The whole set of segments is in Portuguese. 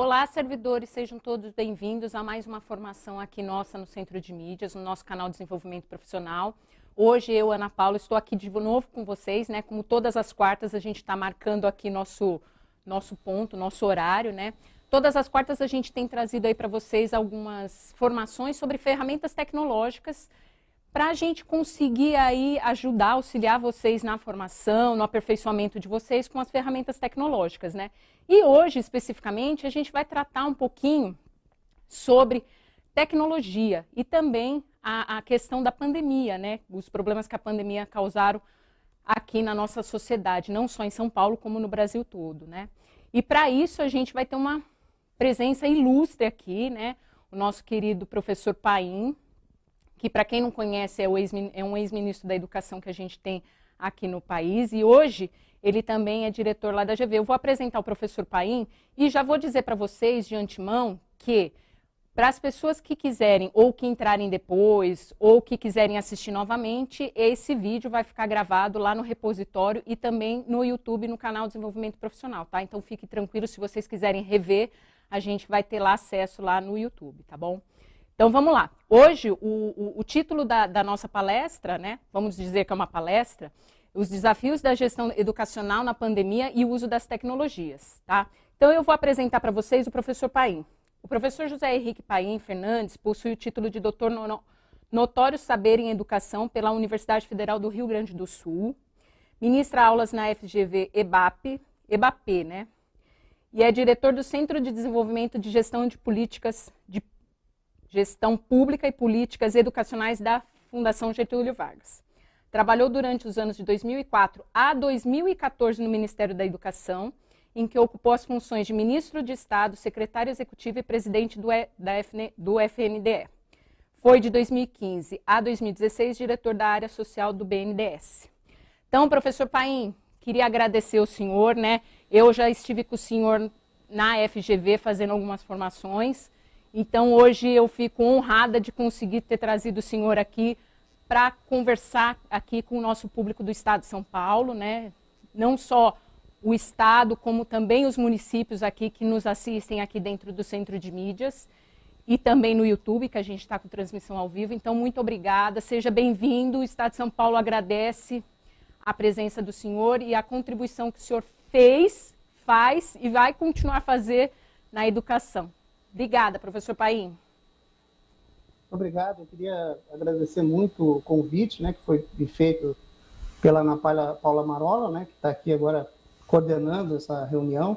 Olá, servidores, sejam todos bem-vindos a mais uma formação aqui nossa no Centro de Mídias, no nosso canal de Desenvolvimento Profissional. Hoje eu, Ana Paula, estou aqui de novo com vocês, né? Como todas as quartas a gente está marcando aqui nosso ponto, nosso horário, né? Todas as quartas a gente tem trazido aí para vocês algumas formações sobre ferramentas tecnológicas para a gente conseguir aí ajudar, auxiliar vocês na formação, no aperfeiçoamento de vocês com as ferramentas tecnológicas, né? E hoje, especificamente, a gente vai tratar um pouquinho sobre tecnologia e também a questão da pandemia, né? Os problemas que a pandemia causaram aqui na nossa sociedade, não só em São Paulo, como no Brasil todo, né? E para isso a gente vai ter uma presença ilustre aqui, né? O nosso querido professor Paim, que para quem não conhece é um ex-ministro da Educação que a gente tem aqui no país, e hoje ele também é diretor lá da GV. Eu vou apresentar o professor Paim e já vou dizer para vocês de antemão que para as pessoas que quiserem ou que entrarem depois ou que quiserem assistir novamente, esse vídeo vai ficar gravado lá no repositório e também no YouTube, no canal Desenvolvimento Profissional, tá? Então fique tranquilo, se vocês quiserem rever, a gente vai ter lá acesso lá no YouTube, tá bom? Então vamos lá. Hoje o título da nossa palestra, né? Vamos dizer que é uma palestra, os desafios da gestão educacional na pandemia e o uso das tecnologias, tá? Então eu vou apresentar para vocês o professor Paim. O professor José Henrique Paim Fernandes possui o título de doutor notório saber em educação pela Universidade Federal do Rio Grande do Sul, ministra aulas na FGV EBAP, né? E é diretor do Centro de Desenvolvimento de Gestão de Políticas de Gestão Pública e Políticas Educacionais da Fundação Getúlio Vargas. Trabalhou durante os anos de 2004 a 2014 no Ministério da Educação, em que ocupou as funções de ministro de Estado, secretário executivo e presidente do FNDE. Foi de 2015 a 2016 diretor da área social do BNDES. Então, professor Paim, queria agradecer ao senhor, né? Eu já estive com o senhor na FGV fazendo algumas formações. Então, hoje eu fico honrada de conseguir ter trazido o senhor aqui para conversar aqui com o nosso público do Estado de São Paulo, né? Não só o Estado, como também os municípios aqui que nos assistem aqui dentro do Centro de Mídias e também no YouTube, que a gente está com transmissão ao vivo. Então, muito obrigada, seja bem-vindo. O Estado de São Paulo agradece a presença do senhor e a contribuição que o senhor fez, faz e vai continuar a fazer na educação. Obrigada, professor Paim. Obrigado, eu queria agradecer muito o convite, né, que foi feito pela Ana Paula Marola, né, que está aqui agora coordenando essa reunião.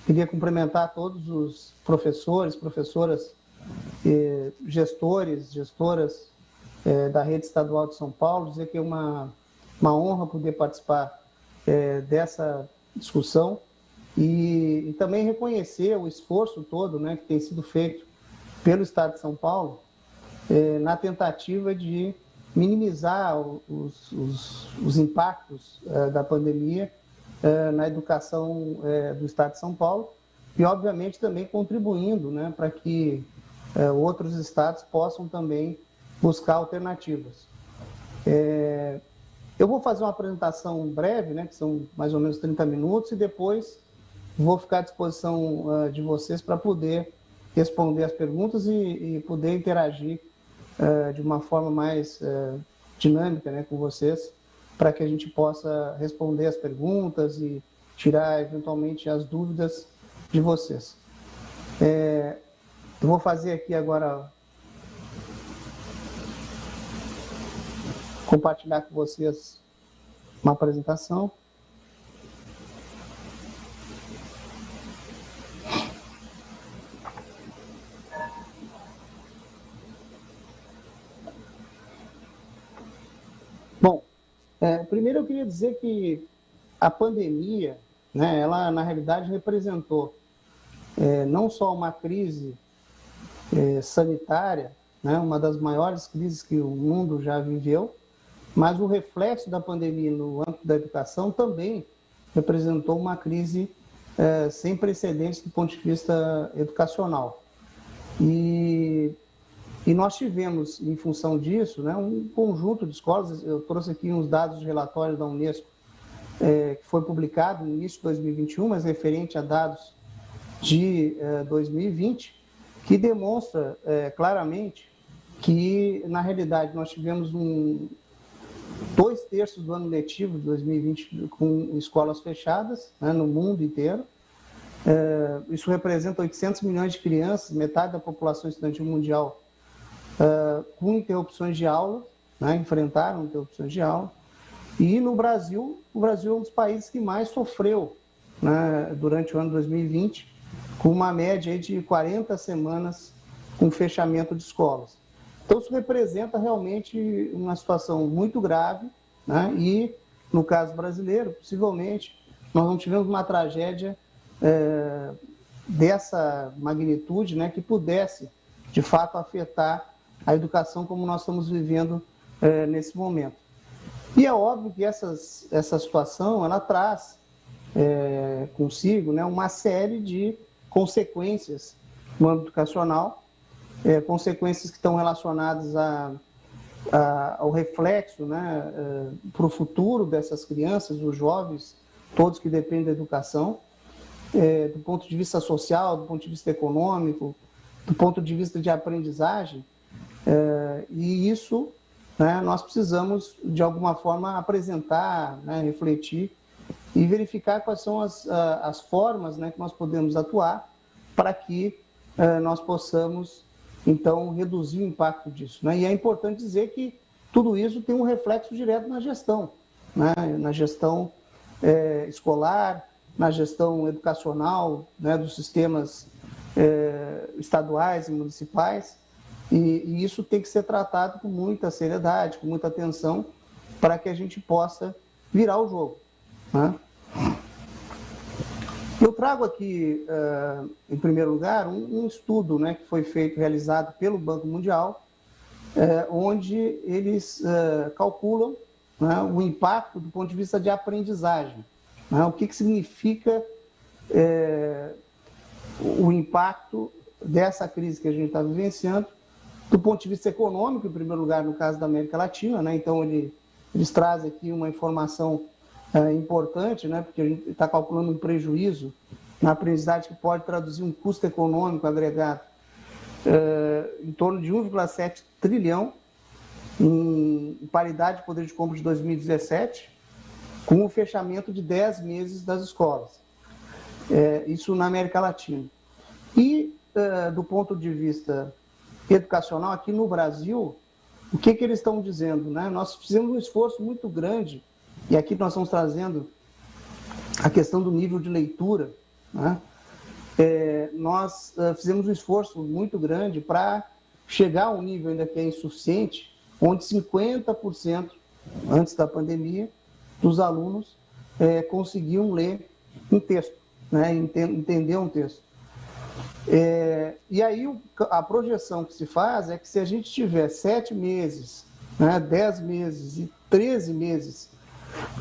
Queria cumprimentar todos os professores, professoras, gestores, gestoras da Rede Estadual de São Paulo, dizer que é uma honra poder participar dessa discussão. E também reconhecer o esforço todo, né, que tem sido feito pelo Estado de São Paulo na tentativa de minimizar os impactos da pandemia na educação do Estado de São Paulo e, obviamente, também contribuindo, né, para que outros estados possam também buscar alternativas. Eu vou fazer uma apresentação breve, né, que são mais ou menos 30 minutos, e depois vou ficar à disposição de vocês para poder responder as perguntas e poder interagir de uma forma mais dinâmica, né, com vocês, para que a gente possa responder as perguntas e tirar, eventualmente, as dúvidas de vocês. Eu vou fazer aqui agora, compartilhar com vocês uma apresentação. Bom, primeiro eu queria dizer que a pandemia, né, ela na realidade representou não só uma crise sanitária, né, uma das maiores crises que o mundo já viveu, mas o reflexo da pandemia no âmbito da educação também representou uma crise sem precedentes do ponto de vista educacional. E nós tivemos, em função disso, né, um conjunto de escolas. Eu trouxe aqui uns dados de relatório da Unesco, que foi publicado no início de 2021, mas referente a dados de 2020, que demonstra claramente que, na realidade, nós tivemos 2/3 do ano letivo de 2020 com escolas fechadas, né, no mundo inteiro. Isso representa 800 milhões de crianças, metade da população estudantil mundial, com interrupções de aula, né, enfrentaram interrupções de aula. E no Brasil, o Brasil é um dos países que mais sofreu, né, durante o ano 2020, com uma média aí de 40 semanas com fechamento de escolas. Então, isso representa realmente uma situação muito grave, né? E, no caso brasileiro, possivelmente, nós não tivemos uma tragédia dessa magnitude, né, que pudesse, de fato, afetar a educação como nós estamos vivendo nesse momento. E é óbvio que essa situação ela traz consigo, né, uma série de consequências no âmbito educacional, consequências que estão relacionadas ao reflexo, né, para o futuro dessas crianças, dos jovens, todos que dependem da educação, do ponto de vista social, do ponto de vista econômico, do ponto de vista de aprendizagem, e isso, né, nós precisamos, de alguma forma, apresentar, né, refletir e verificar quais são as formas, né, que nós podemos atuar para que nós possamos, então, reduzir o impacto disso, né? E é importante dizer que tudo isso tem um reflexo direto na gestão, né? Na gestão escolar, na gestão educacional, né, dos sistemas estaduais e municipais, e isso tem que ser tratado com muita seriedade, com muita atenção, para que a gente possa virar o jogo, né? Eu trago aqui, em primeiro lugar, um estudo, né, que foi realizado pelo Banco Mundial, onde eles calculam, né, o impacto do ponto de vista de aprendizagem, né, o que significa o impacto dessa crise que a gente está vivenciando, do ponto de vista econômico, em primeiro lugar, no caso da América Latina, né? Então, eles trazem aqui uma informação importante, né? Porque a gente está calculando um prejuízo na aprendizagem que pode traduzir um custo econômico agregado em torno de 1,7 trilhão em paridade de poder de compra de 2017, com o fechamento de 10 meses das escolas. Isso na América Latina. E, do ponto de vista educacional, aqui no Brasil, o que eles estão dizendo, né? Nós fizemos um esforço muito grande, e aqui nós estamos trazendo a questão do nível de leitura, né? Nós fizemos um esforço muito grande para chegar a um nível ainda que é insuficiente, onde 50%, antes da pandemia, dos alunos conseguiam ler um texto, né? Entender um texto. E aí a projeção que se faz é que se a gente tiver 7 meses, né, 10 meses e 13 meses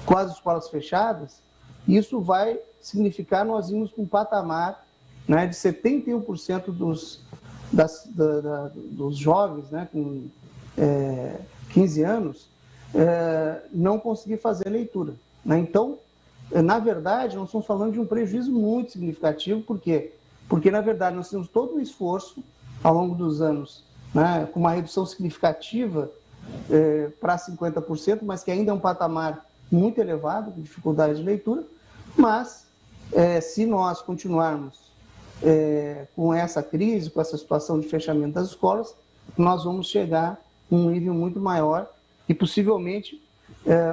com as escolas fechadas, isso vai significar nós irmos com um patamar, né, de 71% dos jovens, né, com 15 anos não conseguir fazer leitura, né? Então, na verdade, nós estamos falando de um prejuízo muito significativo, porque na verdade nós temos todo um esforço ao longo dos anos, né, com uma redução significativa para 50%, mas que ainda é um patamar muito elevado, com dificuldade de leitura, mas se nós continuarmos com essa crise, com essa situação de fechamento das escolas, nós vamos chegar a um nível muito maior e possivelmente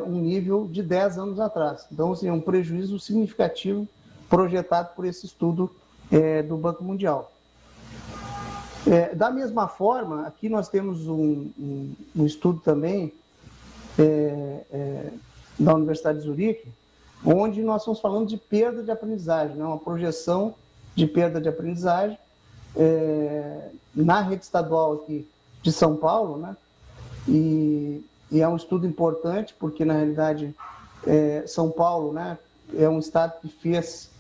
um nível de 10 anos atrás. Então, assim, é um prejuízo significativo projetado por esse estudo do Banco Mundial. Da mesma forma, aqui nós temos um estudo também da Universidade de Zurique, onde nós estamos falando de perda de aprendizagem, né? Uma projeção de perda de aprendizagem na rede estadual aqui de São Paulo, né? E é um estudo importante, porque, na realidade, São Paulo, né, é um estado que fez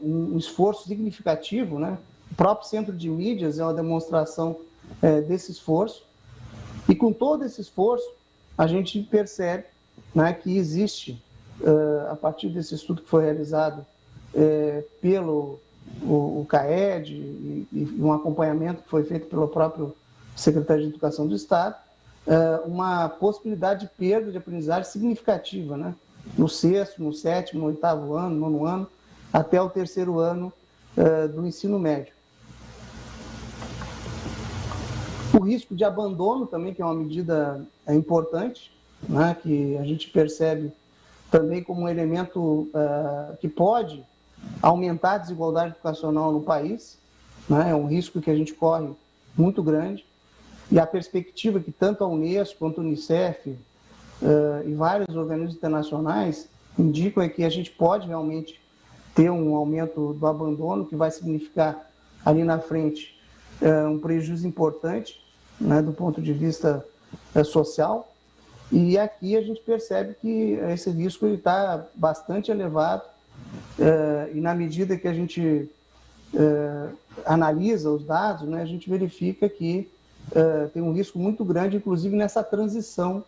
um esforço significativo, né? O próprio Centro de Mídias é uma demonstração desse esforço. E com todo esse esforço, a gente percebe, né, que existe, a partir desse estudo que foi realizado pelo o CAED e um acompanhamento que foi feito pelo próprio secretário de Educação do Estado, uma possibilidade de perda de aprendizagem significativa, né? No sexto, no sétimo, no oitavo ano, nono ano, até o terceiro ano do ensino médio. O risco de abandono também, que é uma medida importante, né? Que a gente percebe também como um elemento que pode aumentar a desigualdade educacional no país, né? É um risco que a gente corre muito grande. E a perspectiva que tanto a Unesco quanto a Unicef e vários organismos internacionais indicam é que a gente pode realmente ter um aumento do abandono, que vai significar ali na frente um prejuízo importante, né, do ponto de vista social. E aqui a gente percebe que esse risco está bastante elevado e na medida que a gente analisa os dados, né, a gente verifica que tem um risco muito grande, inclusive nessa transição,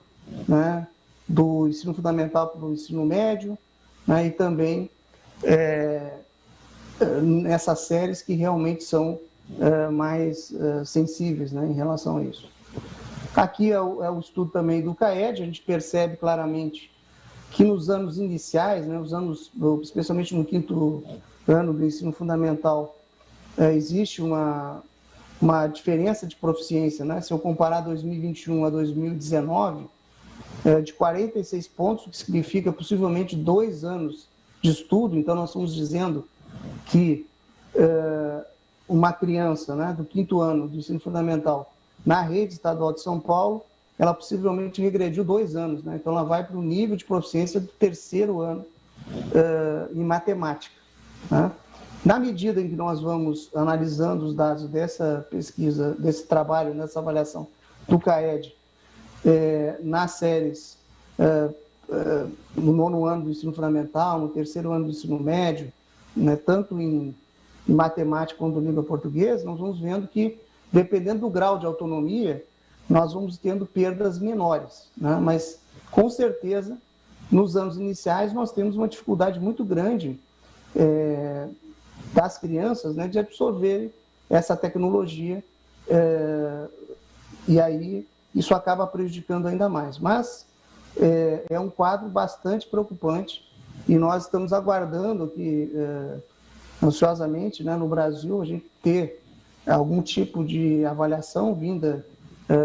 né, do ensino fundamental para o ensino médio, né, e também nessas séries que realmente são mais sensíveis, né, em relação a isso. Aqui é o estudo também do CAED, a gente percebe claramente que nos anos iniciais, né, especialmente no quinto ano do ensino fundamental, existe uma diferença de proficiência, né? Se eu comparar 2021 a 2019, de 46 pontos, o que significa possivelmente 2 anos de estudo. Então, nós estamos dizendo que uma criança, né, do quinto ano do ensino fundamental na rede estadual de São Paulo, ela possivelmente regrediu 2 anos, né? Então, ela vai para o nível de proficiência do terceiro ano em matemática, né? Na medida em que nós vamos analisando os dados dessa pesquisa, desse trabalho, dessa avaliação do CAED, nas séries no nono ano do ensino fundamental, no terceiro ano do ensino médio, né, tanto em matemática quanto em língua portuguesa, nós vamos vendo que, dependendo do grau de autonomia, nós vamos tendo perdas menores, né? Mas, com certeza, nos anos iniciais, nós temos uma dificuldade muito grande das crianças, né, de absorver essa tecnologia, e aí isso acaba prejudicando ainda mais. Mas é um quadro bastante preocupante e nós estamos aguardando que, ansiosamente, né, no Brasil, a gente ter algum tipo de avaliação vinda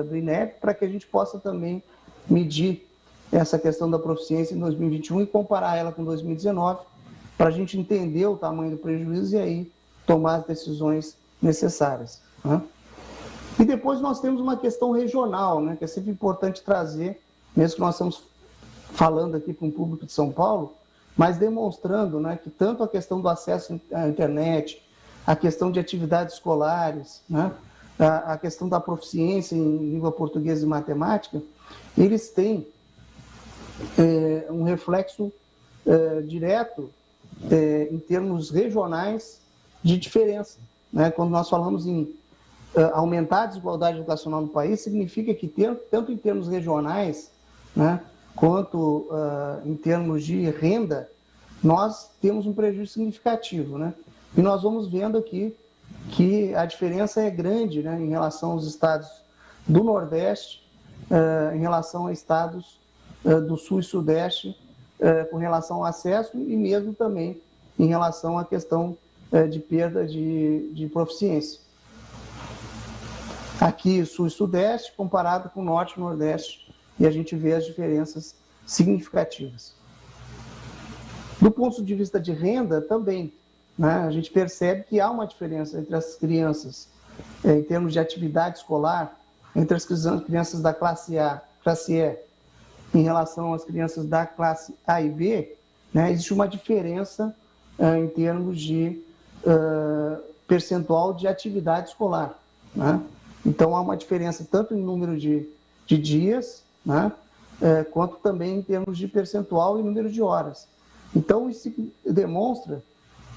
do INEP para que a gente possa também medir essa questão da proficiência em 2021 e comparar ela com 2019, para a gente entender o tamanho do prejuízo e aí tomar as decisões necessárias, né? E depois nós temos uma questão regional, né, que é sempre importante trazer, mesmo que nós estamos falando aqui para um público de São Paulo, mas demonstrando, né, que tanto a questão do acesso à internet, a questão de atividades escolares, né, a questão da proficiência em língua portuguesa e matemática, eles têm um reflexo direto em termos regionais de diferença, né? Quando nós falamos em aumentar a desigualdade educacional no país, significa que tanto em termos regionais, né, quanto em termos de renda, nós temos um prejuízo significativo, né? E nós vamos vendo aqui que a diferença é grande, né, em relação aos estados do Nordeste, em relação a estados do Sul e Sudeste, com relação ao acesso e mesmo também em relação à questão de perda de proficiência. Aqui, Sul e Sudeste, comparado com Norte e Nordeste, e a gente vê as diferenças significativas. Do ponto de vista de renda, também, né, a gente percebe que há uma diferença entre as crianças, em termos de atividade escolar, entre as crianças da classe A, classe E, em relação às crianças da classe A e B, né, existe uma diferença em termos de percentual de atividade escolar, né? Então, há uma diferença tanto em número de dias, né, quanto também em termos de percentual e número de horas. Então, isso demonstra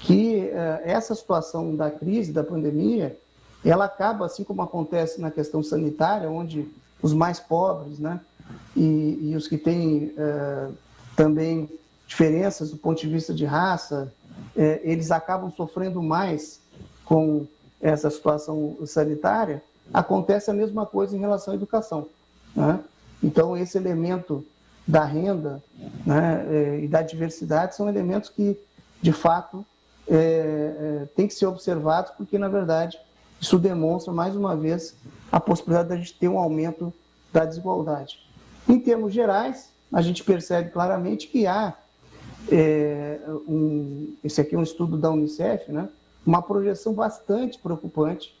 que essa situação da crise, da pandemia, ela acaba, assim como acontece na questão sanitária, onde os mais pobres, né, e os que têm também diferenças do ponto de vista de raça, eles acabam sofrendo mais com essa situação sanitária, acontece a mesma coisa em relação à educação, né? Então, esse elemento da renda, né, e da diversidade são elementos que, de fato, têm que ser observados, porque, na verdade, isso demonstra, mais uma vez, a possibilidade de a gente ter um aumento da desigualdade. Em termos gerais, a gente percebe claramente que há, esse aqui é um estudo da Unicef, né, uma projeção bastante preocupante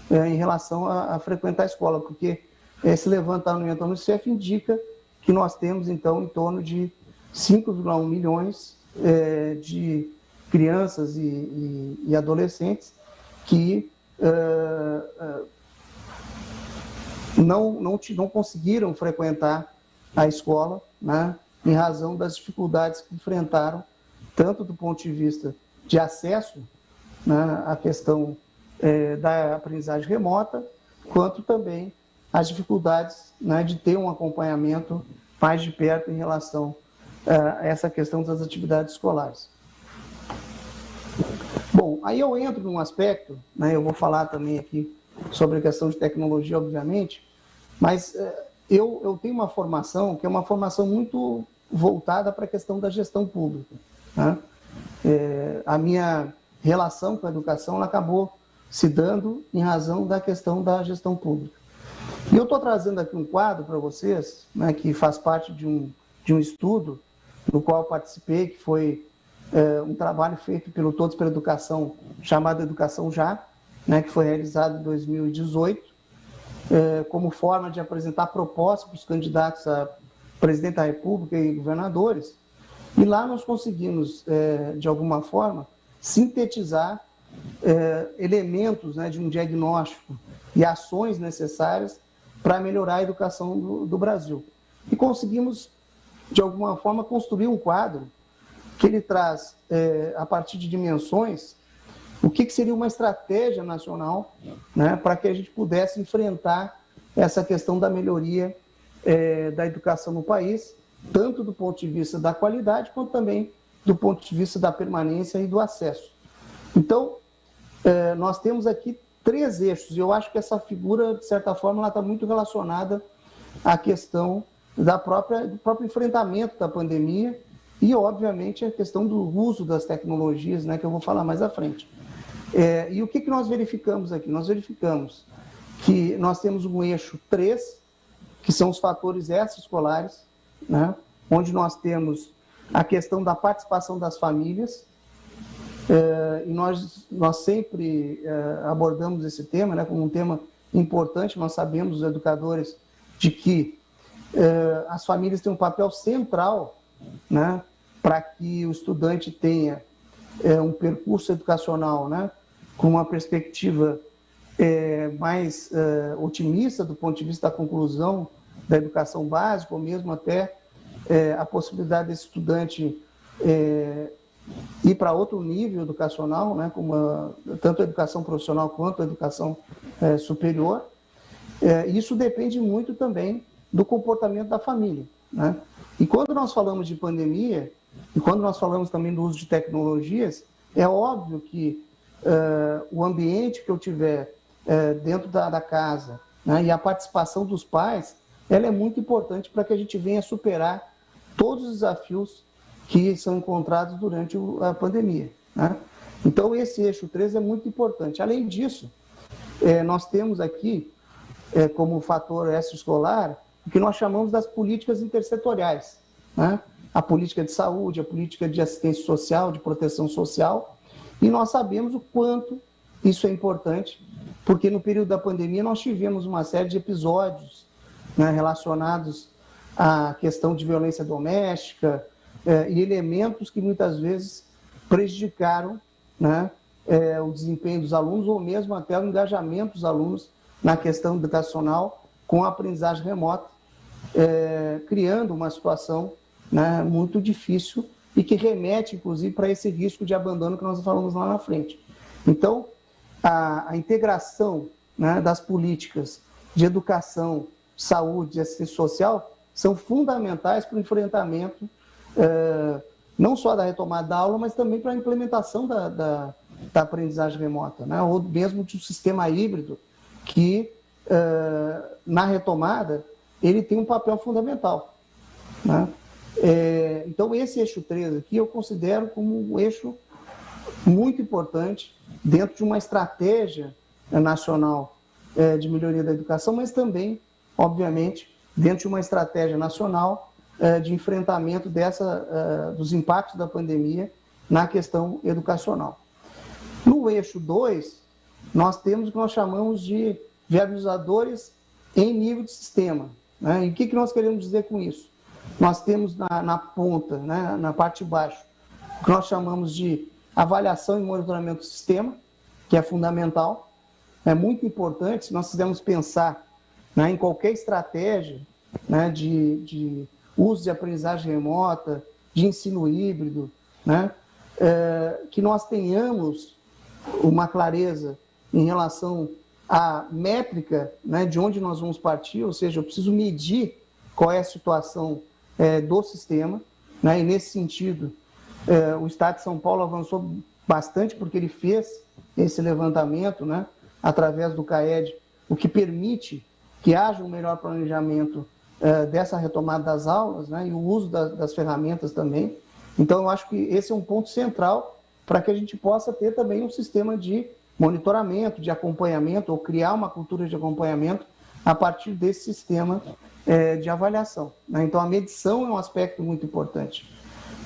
em relação a frequentar a escola, porque esse levantamento da Unicef indica que nós temos, então, em torno de 5,1 milhões de crianças e adolescentes que não conseguiram frequentar a escola, né, em razão das dificuldades que enfrentaram, tanto do ponto de vista de acesso, né, à questão da aprendizagem remota, quanto também as dificuldades, né, de ter um acompanhamento mais de perto em relação a essa questão das atividades escolares. Bom, aí eu entro num aspecto, né, eu vou falar também aqui sobre a questão de tecnologia, obviamente, mas eu tenho uma formação que é uma formação muito voltada para a questão da gestão pública, né? A minha relação com a educação ela acabou se dando em razão da questão da gestão pública. E eu estou trazendo aqui um quadro para vocês, né, que faz parte de um estudo no qual eu participei, que foi um trabalho feito pelo Todos pela Educação, chamado Educação Já, né, que foi realizado em 2018, como forma de apresentar propostas para os candidatos a presidente da República e governadores. E lá nós conseguimos, de alguma forma, sintetizar elementos, né, de um diagnóstico e ações necessárias para melhorar a educação do Brasil. E conseguimos, de alguma forma, construir um quadro que ele traz, a partir de dimensões, o que seria uma estratégia nacional, né, para que a gente pudesse enfrentar essa questão da melhoria da educação no país, tanto do ponto de vista da qualidade, quanto também do ponto de vista da permanência e do acesso. Então, nós temos aqui 3 eixos, e eu acho que essa figura, de certa forma, ela está muito relacionada à questão do próprio enfrentamento da pandemia e, obviamente, a questão do uso das tecnologias, né, que eu vou falar mais à frente. E o que nós verificamos aqui? Nós verificamos que nós temos um eixo 3, que são os fatores extraescolares, né, onde nós temos a questão da participação das famílias, e nós sempre abordamos esse tema, né, como um tema importante. Nós sabemos, os educadores, de que as famílias têm um papel central, né, para que o estudante tenha um percurso educacional, né, com uma perspectiva mais otimista do ponto de vista da conclusão da educação básica, ou mesmo até a possibilidade desse estudante ir para outro nível educacional, né, como tanto a educação profissional quanto a educação superior. Isso depende muito também do comportamento da família, né? E quando nós falamos de pandemia, e quando nós falamos também do uso de tecnologias, é óbvio que o ambiente que eu tiver dentro da casa, né, e a participação dos pais, ela é muito importante para que a gente venha superar todos os desafios que são encontrados durante a pandemia, né? Então, esse eixo 3 é muito importante. Além disso, nós temos aqui, como fator extraescolar, o que nós chamamos das políticas intersetoriais, né? A política de saúde, a política de assistência social, de proteção social, e nós sabemos o quanto isso é importante, porque no período da pandemia nós tivemos uma série de episódios, né, relacionados à questão de violência doméstica, e elementos que muitas vezes prejudicaram, né, o desempenho dos alunos, ou mesmo até o engajamento dos alunos na questão educacional com a aprendizagem remota, criando uma situação, né, muito difícil e que remete, inclusive, para esse risco de abandono que nós falamos lá na frente. Então, a integração, né, das políticas de educação, saúde e assistência social são fundamentais para o enfrentamento não só da retomada da aula, mas também para a implementação da aprendizagem remota, né? Ou mesmo de um sistema híbrido que, na retomada, ele tem um papel fundamental, né? Então, esse eixo 3 aqui eu considero como um eixo muito importante dentro de uma estratégia nacional de melhoria da educação, mas também, obviamente, dentro de uma estratégia nacional de enfrentamento dos impactos da pandemia na questão educacional. No eixo 2, nós temos o que nós chamamos de viabilizadores em nível de sistema, né? E o que nós queremos dizer com isso? Nós temos na ponta, né, na parte de baixo, o que nós chamamos de avaliação e monitoramento do sistema, que é fundamental, é muito importante se nós quisermos pensar, né, em qualquer estratégia, né, de uso de aprendizagem remota, de ensino híbrido, né, que nós tenhamos uma clareza em relação à métrica, né, de onde nós vamos partir, ou seja, eu preciso medir qual é a situação do sistema, né, e nesse sentido, o Estado de São Paulo avançou bastante porque ele fez esse levantamento, né, através do CAED, o que permite que haja um melhor planejamento dessa retomada das aulas, né, e o uso das ferramentas também. Então, eu acho que esse é um ponto central para que a gente possa ter também um sistema de monitoramento, de acompanhamento, ou criar uma cultura de acompanhamento a partir desse sistema de avaliação, né? Então, a medição é um aspecto muito importante.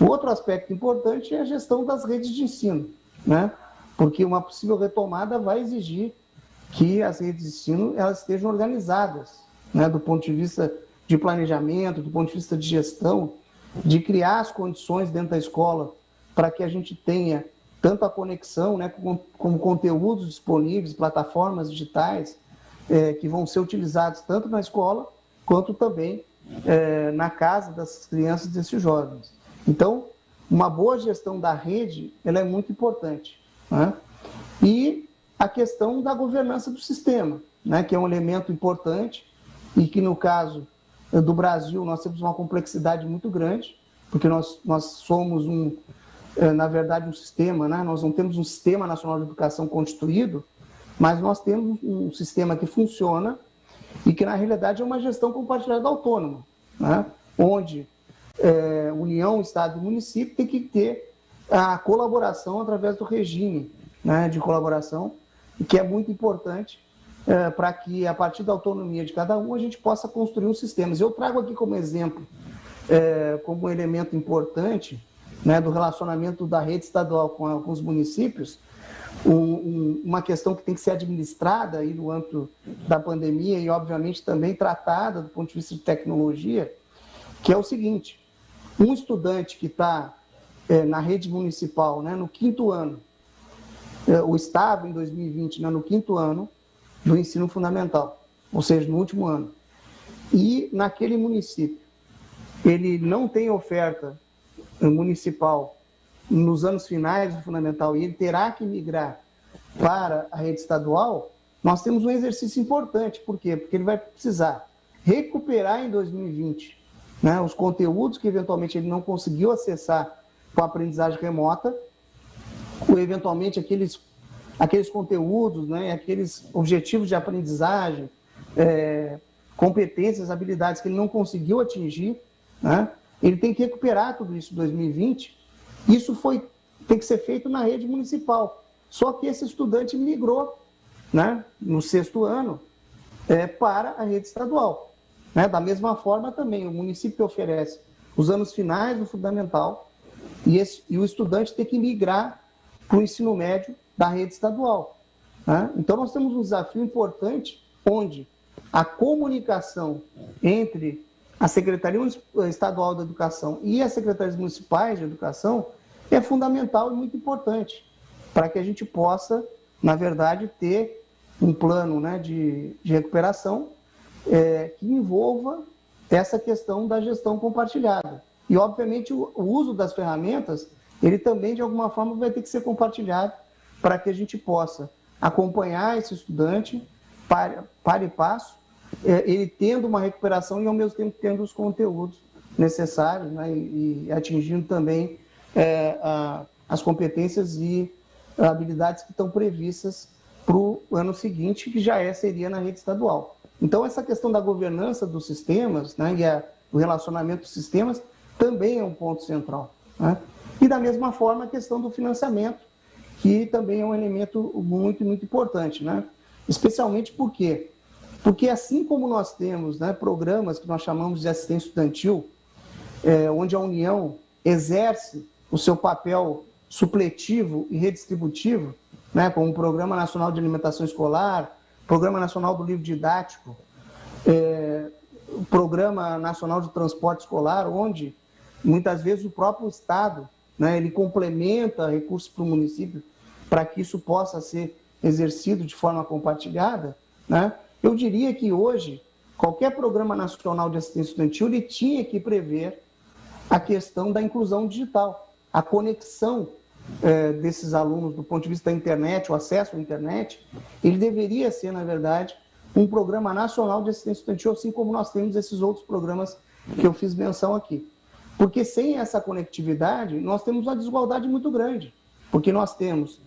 O outro aspecto importante é a gestão das redes de ensino, né? Porque uma possível retomada vai exigir que as redes de ensino elas estejam organizadas, né? Do ponto de vista de planejamento, do ponto de vista de gestão, de criar as condições dentro da escola para que a gente tenha tanto a conexão, né, como conteúdos disponíveis, plataformas digitais que vão ser utilizados tanto na escola quanto também na casa das crianças e desses jovens. Então, uma boa gestão da rede ela é muito importante, né? E a questão da governança do sistema, né, que é um elemento importante e que, no caso do Brasil, nós temos uma complexidade muito grande, porque nós somos na verdade, um sistema, né? Nós não temos um Sistema Nacional de Educação constituído, mas nós temos um sistema que funciona e que, na realidade, é uma gestão compartilhada autônoma, né? Onde União, Estado e município tem que ter a colaboração através do regime, né, de colaboração, que é muito importante para que, a partir da autonomia de cada um, a gente possa construir um sistema. Eu trago aqui como exemplo, como um elemento importante, né, do relacionamento da rede estadual com os municípios, uma questão que tem que ser administrada aí no âmbito da pandemia e, obviamente, também tratada do ponto de vista de tecnologia, que é o seguinte: um estudante que está na rede municipal, né, no 5º ano, ou estava em 2020, né, no 5º ano do ensino fundamental, ou seja, no último ano, e naquele município ele não tem oferta municipal nos anos finais do fundamental e ele terá que migrar para a rede estadual, nós temos um exercício importante. Por quê? Porque ele vai precisar recuperar em 2020, né, os conteúdos que eventualmente ele não conseguiu acessar com a aprendizagem remota, ou eventualmente aqueles conteúdos, né, aqueles objetivos de aprendizagem, competências, habilidades que ele não conseguiu atingir, né? Ele tem que recuperar tudo isso em 2020. Isso tem que ser feito na rede municipal. Só que esse estudante migrou, né, no 6º ano para a rede estadual, né? Da mesma forma também, o município oferece os anos finais do fundamental e o estudante tem que migrar para o ensino médio da rede estadual, né? Então, nós temos um desafio importante onde a comunicação entre a Secretaria Estadual da Educação e as secretarias municipais de educação é fundamental e muito importante para que a gente possa, na verdade, ter um plano, né, de recuperação que envolva essa questão da gestão compartilhada. E, obviamente, o uso das ferramentas, ele também, de alguma forma, vai ter que ser compartilhado para que a gente possa acompanhar esse estudante para e passo, ele tendo uma recuperação e, ao mesmo tempo, tendo os conteúdos necessários, né, e atingindo também as competências e habilidades que estão previstas para o ano seguinte, que já seria na rede estadual. Então, essa questão da governança dos sistemas, né, e o relacionamento dos sistemas também é um ponto central, né? E, da mesma forma, a questão do financiamento, que também é um elemento muito, muito importante, né? Especialmente por quê? Porque, assim como nós temos, né, programas que nós chamamos de assistência estudantil, onde a União exerce o seu papel supletivo e redistributivo, né, como o Programa Nacional de Alimentação Escolar, Programa Nacional do Livro Didático, o Programa Nacional de Transporte Escolar, onde muitas vezes o próprio Estado, né, ele complementa recursos para o município para que isso possa ser exercido de forma compartilhada, né? Eu diria que hoje, qualquer Programa Nacional de Assistência Estudantil ele tinha que prever a questão da inclusão digital, a conexão desses alunos do ponto de vista da internet, o acesso à internet, ele deveria ser, na verdade, um Programa Nacional de Assistência Estudantil, assim como nós temos esses outros programas que eu fiz menção aqui. Porque sem essa conectividade, nós temos uma desigualdade muito grande, porque nós temos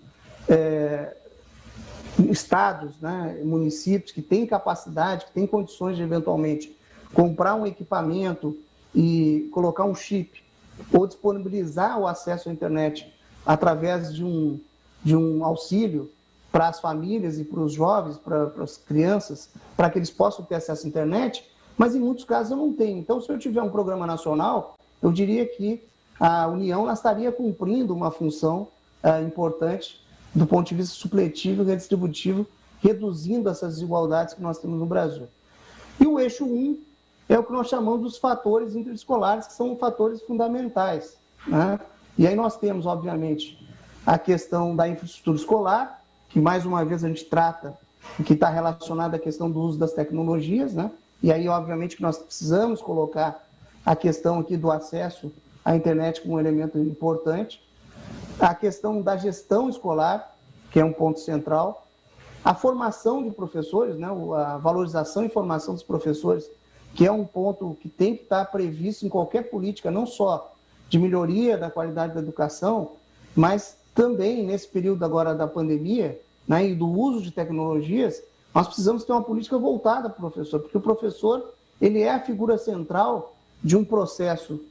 estados, né, municípios que têm capacidade, que têm condições de, eventualmente, comprar um equipamento e colocar um chip, ou disponibilizar o acesso à internet através de um auxílio para as famílias e para os jovens, para as crianças, para que eles possam ter acesso à internet, mas em muitos casos eu não tenho. Então, se eu tiver um programa nacional, eu diria que a União estaria cumprindo uma função importante do ponto de vista supletivo e redistributivo, reduzindo essas desigualdades que nós temos no Brasil. E o eixo 1 é o que nós chamamos dos fatores interescolares, que são fatores fundamentais, né? E aí nós temos, obviamente, a questão da infraestrutura escolar, que mais uma vez a gente trata, que está relacionada à questão do uso das tecnologias, né? E aí, obviamente, que nós precisamos colocar a questão aqui do acesso à internet como um elemento importante, a questão da gestão escolar, que é um ponto central, a formação de professores, né? A valorização e formação dos professores, que é um ponto que tem que estar previsto em qualquer política, não só de melhoria da qualidade da educação, mas também nesse período agora da pandemia, né, e do uso de tecnologias, nós precisamos ter uma política voltada para o professor, porque o professor ele é a figura central de um processo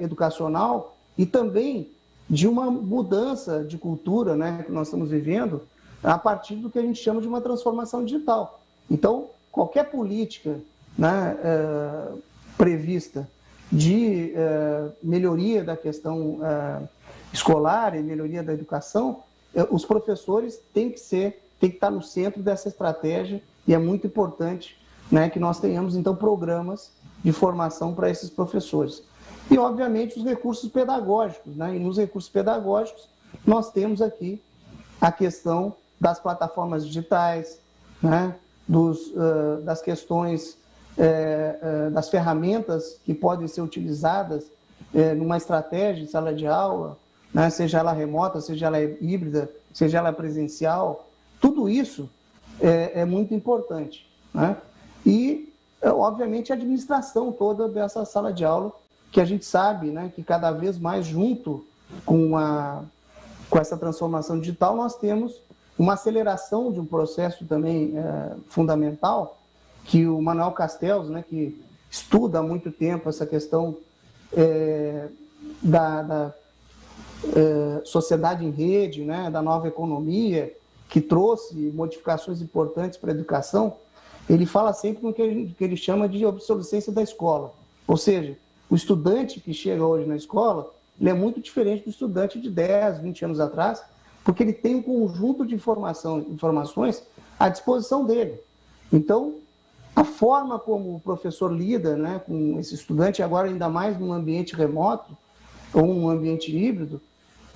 educacional e também de uma mudança de cultura, né, que nós estamos vivendo a partir do que a gente chama de uma transformação digital. Então, qualquer política, né, prevista de melhoria da questão escolar e melhoria da educação, os professores têm que estar no centro dessa estratégia e é muito importante, né, que nós tenhamos, então, programas de formação para esses professores. E, obviamente, os recursos pedagógicos, né? E nos recursos pedagógicos, nós temos aqui a questão das plataformas digitais, né? Das questões, das ferramentas que podem ser utilizadas numa estratégia de sala de aula, né? Seja ela remota, seja ela híbrida, seja ela presencial. Tudo isso é muito importante, né? E, obviamente, a administração toda dessa sala de aula, que a gente sabe, né, que cada vez mais junto com essa transformação digital, nós temos uma aceleração de um processo também fundamental, que o Manuel Castells, né, que estuda há muito tempo essa questão da sociedade em rede, né, da nova economia, que trouxe modificações importantes para a educação, ele fala sempre no que ele chama de obsolescência da escola. Ou seja, o estudante que chega hoje na escola, ele é muito diferente do estudante de 10, 20 anos atrás, porque ele tem um conjunto de informações à disposição dele. Então, a forma como o professor lida, né, com esse estudante, agora ainda mais num ambiente remoto ou um ambiente híbrido,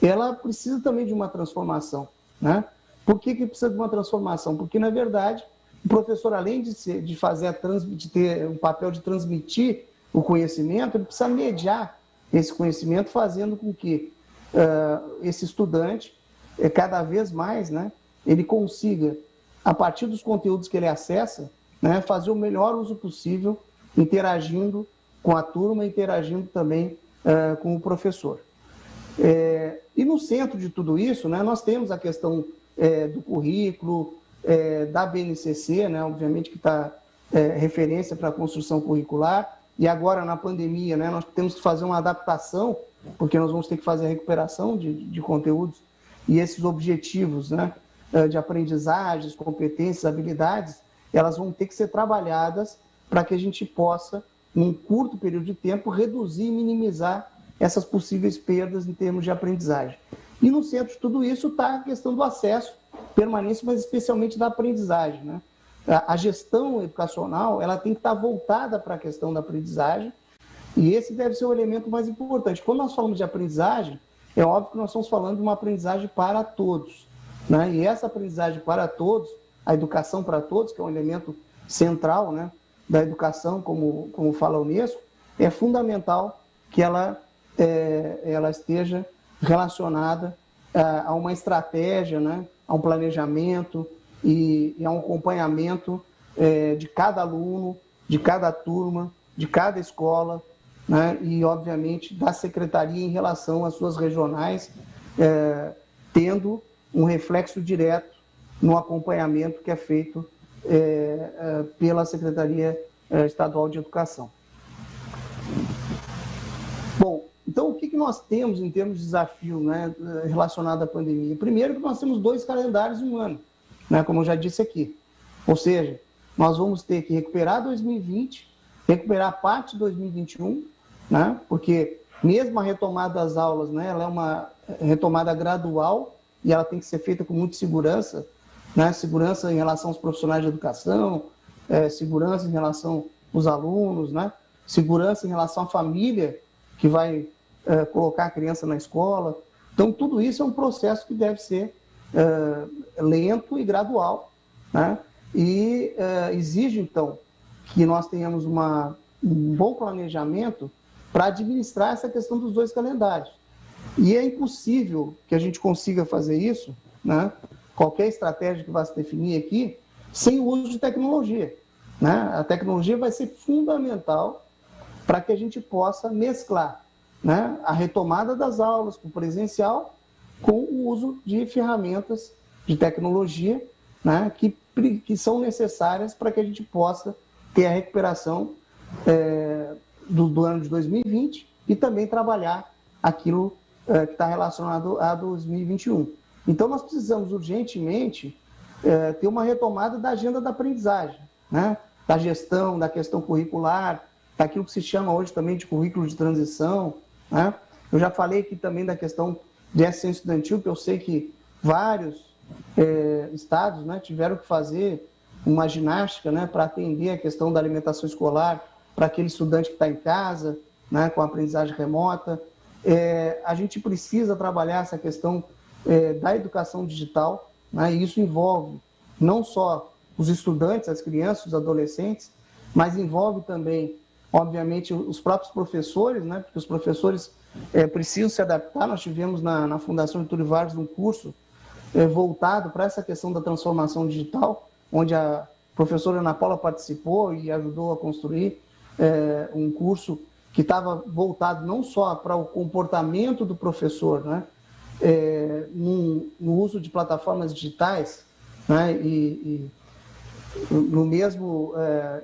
ela precisa também de uma transformação, né? Por que precisa de uma transformação? Porque, na verdade, o professor, além de ter um papel de transmitir o conhecimento, ele precisa mediar esse conhecimento, fazendo com que esse estudante, cada vez mais, né, ele consiga, a partir dos conteúdos que ele acessa, né, fazer o melhor uso possível, interagindo com a turma, interagindo também com o professor. E no centro de tudo isso, né, nós temos a questão do currículo, da BNCC, né, obviamente que está referência para a construção curricular, e agora na pandemia, né, nós temos que fazer uma adaptação, porque nós vamos ter que fazer a recuperação de conteúdos, e esses objetivos, né, de aprendizagens, competências, habilidades, elas vão ter que ser trabalhadas para que a gente possa, num curto período de tempo, reduzir e minimizar essas possíveis perdas em termos de aprendizagem. E no centro de tudo isso está a questão do acesso, permanência, mas especialmente da aprendizagem, né? A gestão educacional, ela tem que estar voltada para a questão da aprendizagem, e esse deve ser o elemento mais importante. Quando nós falamos de aprendizagem, é óbvio que nós estamos falando de uma aprendizagem para todos, né? E essa aprendizagem para todos, a educação para todos, que é um elemento central, né, da educação, como fala a Unesco, é fundamental que ela esteja relacionada a uma estratégia, né, a um planejamento e a um acompanhamento de cada aluno, de cada turma, de cada escola, né, e, obviamente, da secretaria em relação às suas regionais, tendo um reflexo direto no acompanhamento que é feito pela Secretaria Estadual de Educação. Bom, então o que nós temos em termos de desafio, né, relacionado à pandemia? Primeiro que nós temos 2 calendários em um ano, né, como eu já disse aqui. Ou seja, nós vamos ter que recuperar 2020, recuperar parte de 2021, né, porque mesmo a retomada das aulas, né, ela é uma retomada gradual e ela tem que ser feita com muita segurança, né, segurança em relação aos profissionais de educação, segurança em relação aos alunos, né, segurança em relação à família que vai colocar a criança na escola. Então, tudo isso é um processo que deve ser lento e gradual, né, e exige, então, que nós tenhamos um bom planejamento para administrar essa questão dos 2 calendários. E é impossível que a gente consiga fazer isso, né, qualquer estratégia que vai se definir aqui, sem o uso de tecnologia, né? A tecnologia vai ser fundamental para que a gente possa mesclar, né, a retomada das aulas com o presencial com o uso de ferramentas de tecnologia, né, que são necessárias para que a gente possa ter a recuperação do ano de 2020 e também trabalhar aquilo que está relacionado a 2021. Então, nós precisamos urgentemente ter uma retomada da agenda da aprendizagem, né? Da gestão, da questão curricular, daquilo que se chama hoje também de currículo de transição, né? Eu já falei aqui também da questão de assistência estudantil, que eu sei que vários estados, né, tiveram que fazer uma ginástica, né, para atender a questão da alimentação escolar para aquele estudante que está em casa, né, com a aprendizagem remota. A gente precisa trabalhar essa questão da educação digital, né? E isso envolve não só os estudantes, as crianças, os adolescentes, mas envolve também, obviamente, os próprios professores, né? Porque os professores precisam se adaptar. Nós tivemos na Fundação Getúlio Vargas um curso voltado para essa questão da transformação digital, onde a professora Ana Paula participou e ajudou a construir um curso que estava voltado não só para o comportamento do professor, né, no uso de plataformas digitais, né, e no mesmo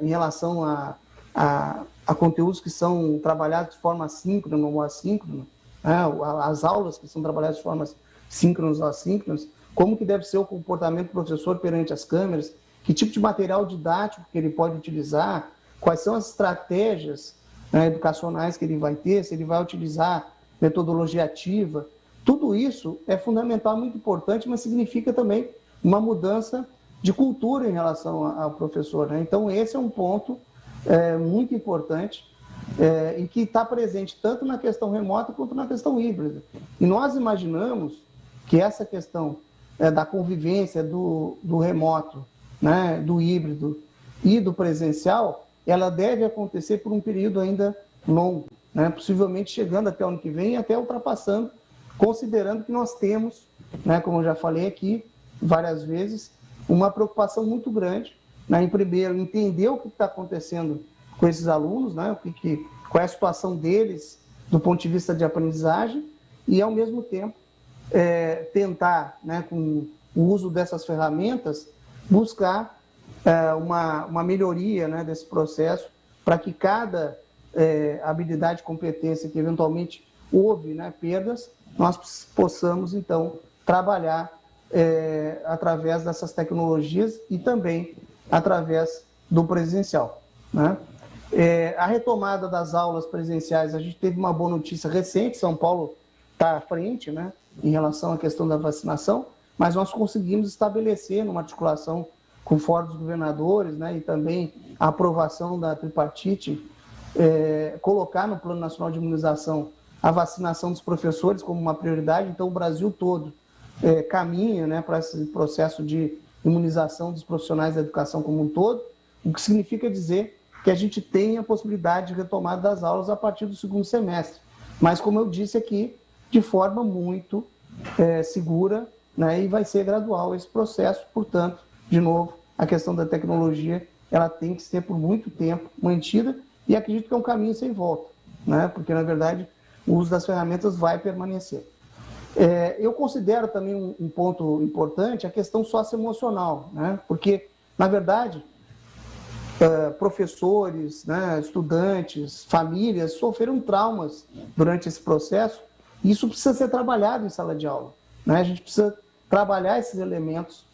em relação a conteúdos que são trabalhados de forma síncrona ou assíncrona, né, as aulas que são trabalhadas de formas síncronas ou assíncronas, como que deve ser o comportamento do professor perante as câmeras, que tipo de material didático que ele pode utilizar, quais são as estratégias, né, educacionais que ele vai ter, se ele vai utilizar metodologia ativa. Tudo isso é fundamental, muito importante, mas significa também uma mudança de cultura em relação ao professor, né? Então, esse é um ponto muito importante e que está presente tanto na questão remota quanto na questão híbrida. E nós imaginamos que essa questão da convivência do remoto, né, do híbrido e do presencial, ela deve acontecer por um período ainda longo, né, possivelmente chegando até o ano que vem e até ultrapassando, considerando que nós temos, né, como eu já falei aqui várias vezes, uma preocupação muito grande, né, em primeiro, entender o que está acontecendo com esses alunos, né, qual é a situação deles do ponto de vista de aprendizagem, e, ao mesmo tempo, tentar, né, com o uso dessas ferramentas, buscar uma melhoria, né, desse processo, para que cada habilidade e competência que eventualmente houve, né, perdas, nós possamos, então, trabalhar através dessas tecnologias e também através do presencial, né? A retomada das aulas presenciais, a gente teve uma boa notícia recente, São Paulo está à frente, né, em relação à questão da vacinação, mas nós conseguimos estabelecer, numa articulação com o Fórum dos Governadores, né, e também a aprovação da tripartite, colocar no Plano Nacional de Imunização a vacinação dos professores como uma prioridade. Então, o Brasil todo caminha, né, para esse processo de imunização dos profissionais da educação como um todo, o que significa dizer que a gente tem a possibilidade de retomada das aulas a partir do segundo semestre. Mas, como eu disse aqui, de forma muito segura, né, e vai ser gradual esse processo. Portanto, de novo, a questão da tecnologia, ela tem que ser por muito tempo mantida, e acredito que é um caminho sem volta, né, porque, na verdade, o uso das ferramentas vai permanecer. Eu considero também um ponto importante a questão socioemocional, né, porque, na verdade, professores, né, estudantes, famílias sofreram traumas durante esse processo, e isso precisa ser trabalhado em sala de aula, né? A gente precisa trabalhar esses elementos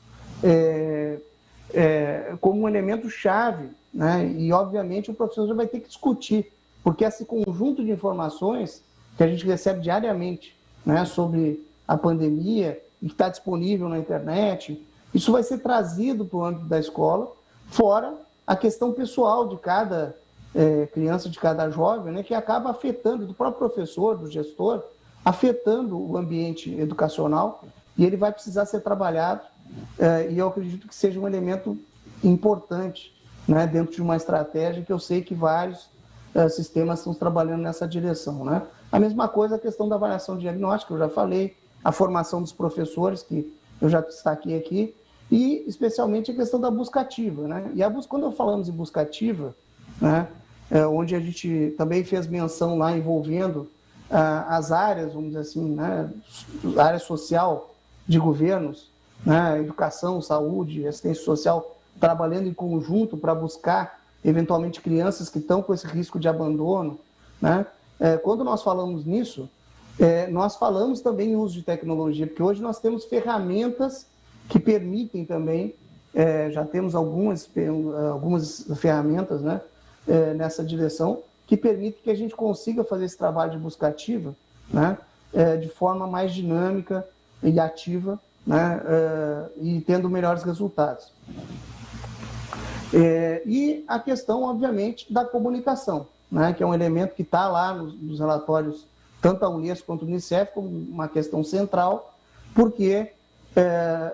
como um elemento chave, né? E, obviamente, o professor já vai ter que discutir, porque esse conjunto de informações que a gente recebe diariamente, né, sobre a pandemia e que está disponível na internet, isso vai ser trazido para o âmbito da escola, fora a questão pessoal de cada criança, de cada jovem, né, que acaba afetando, do próprio professor, do gestor, afetando o ambiente educacional, e ele vai precisar ser trabalhado, e eu acredito que seja um elemento importante, né, dentro de uma estratégia que eu sei que vários sistemas estão trabalhando nessa direção, né? A mesma coisa a questão da avaliação diagnóstica, eu já falei, a formação dos professores, que eu já destaquei aqui, e especialmente a questão da busca ativa, né? E quando falamos em busca ativa, né, onde a gente também fez menção lá envolvendo as áreas, vamos dizer assim, né, a área social de governos, né, educação, saúde, assistência social, trabalhando em conjunto para buscar, eventualmente, crianças que estão com esse risco de abandono, né? Quando nós falamos nisso, nós falamos também em uso de tecnologia, porque hoje nós temos ferramentas que permitem também, já temos algumas ferramentas, né, nessa direção, que permitem que a gente consiga fazer esse trabalho de busca ativa, né, de forma mais dinâmica e ativa, né, e tendo melhores resultados. E a questão, obviamente, da comunicação, né, que é um elemento que está lá nos relatórios, tanto da Unesco quanto do Unicef, como uma questão central, porque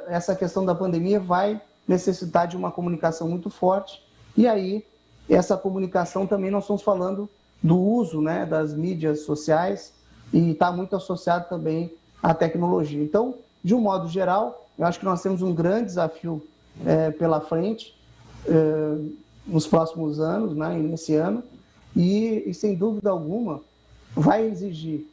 essa questão da pandemia vai necessitar de uma comunicação muito forte, e aí essa comunicação também nós estamos falando do uso, né, das mídias sociais, e está muito associado também à tecnologia. Então, de um modo geral, eu acho que nós temos um grande desafio pela frente nos próximos anos, né, nesse ano, e sem dúvida alguma vai exigir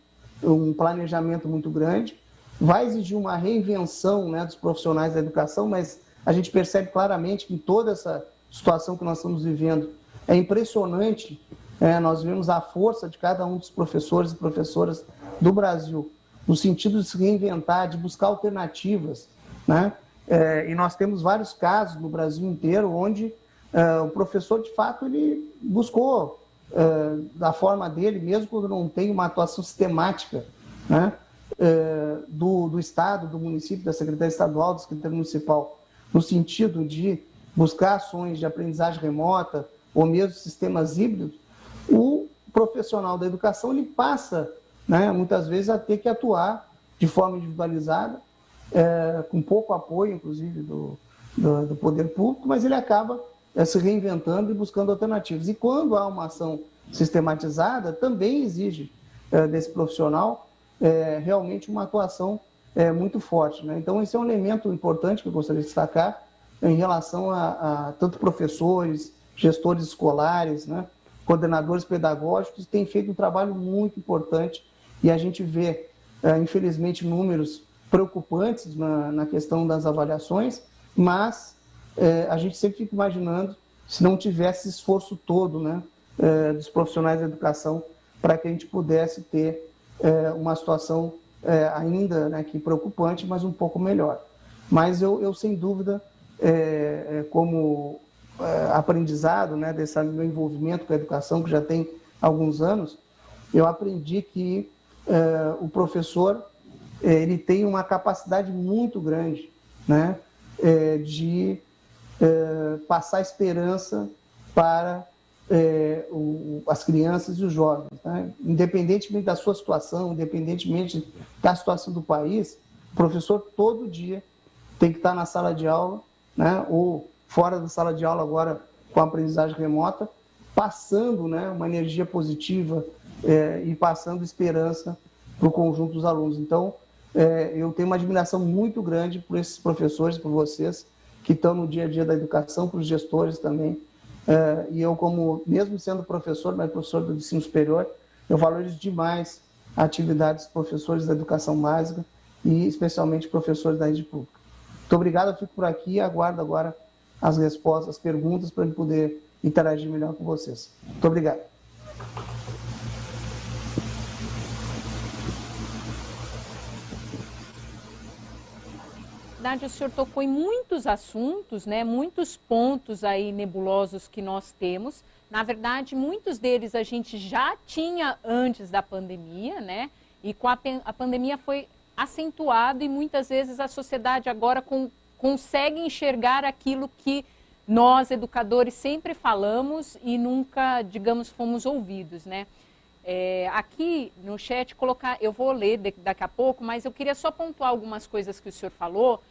um planejamento muito grande, vai exigir uma reinvenção, né, dos profissionais da educação, mas a gente percebe claramente que em toda essa situação que nós estamos vivendo é impressionante. Nós vemos a força de cada um dos professores e professoras do Brasil, no sentido de se reinventar, de buscar alternativas, né? E nós temos vários casos no Brasil inteiro onde o professor, de fato, ele buscou, da forma dele, mesmo quando não tem uma atuação sistemática, né, do Estado, do município, da Secretaria Estadual, da Secretaria Municipal, no sentido de buscar ações de aprendizagem remota ou mesmo sistemas híbridos, o profissional da educação ele passa, né, muitas vezes, a ter que atuar de forma individualizada, com pouco apoio, inclusive, do poder público, mas ele acaba se reinventando e buscando alternativas. E quando há uma ação sistematizada, também exige desse profissional realmente uma atuação muito forte, né? Então, esse é um elemento importante que eu gostaria de destacar em relação a tanto professores, gestores escolares, né, coordenadores pedagógicos, que têm feito um trabalho muito importante, e a gente vê infelizmente, números preocupantes na questão das avaliações, mas a gente sempre fica imaginando se não tivesse esse esforço todo, né, dos profissionais da educação para que a gente pudesse ter uma situação ainda, né, que preocupante, mas um pouco melhor. Mas eu sem dúvida, como aprendizado, né, desse meu envolvimento com a educação, que já tem alguns anos, eu aprendi que o professor ele tem uma capacidade muito grande, né, de passar esperança para as crianças e os jovens, né? Independentemente da sua situação, independentemente da situação do país, o professor todo dia tem que estar na sala de aula, né, ou fora da sala de aula agora com a aprendizagem remota, passando, né, uma energia positiva e passando esperança para o conjunto dos alunos. Então, eu tenho uma admiração muito grande por esses professores, por vocês, que estão no dia a dia da educação, para os gestores também. E eu, como mesmo sendo professor, mas professor do ensino superior, eu valorizo demais a atividade dos professores da educação básica e especialmente professores da rede pública. Muito obrigado, eu fico por aqui e aguardo agora as respostas, as perguntas, para eu poder interagir melhor com vocês. Muito obrigado. Na verdade, o senhor tocou em muitos assuntos, né, muitos pontos aí nebulosos que nós temos. Na verdade, muitos deles a gente já tinha antes da pandemia, né? E com a pandemia foi acentuado e muitas vezes a sociedade agora consegue enxergar aquilo que nós, educadores, sempre falamos e nunca, digamos, fomos ouvidos, né? Aqui no chat, eu vou ler daqui a pouco, mas eu queria só pontuar algumas coisas que o senhor falou,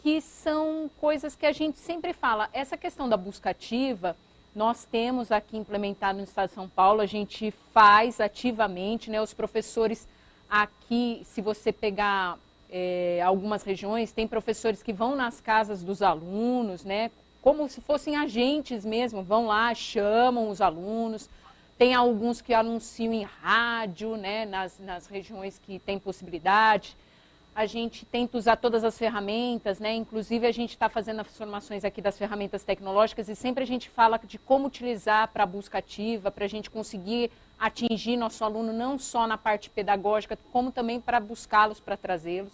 que são coisas que a gente sempre fala. Essa questão da busca ativa, nós temos aqui implementado no Estado de São Paulo, a gente faz ativamente, né? Os professores aqui, se você pegar algumas regiões, tem professores que vão nas casas dos alunos, né? Como se fossem agentes mesmo, vão lá, chamam os alunos. Tem alguns que anunciam em rádio, né, nas regiões que tem possibilidade. A gente tenta usar todas as ferramentas, né? Inclusive a gente está fazendo as formações aqui das ferramentas tecnológicas e sempre a gente fala de como utilizar para a busca ativa, para a gente conseguir atingir nosso aluno não só na parte pedagógica, como também para buscá-los, para trazê-los.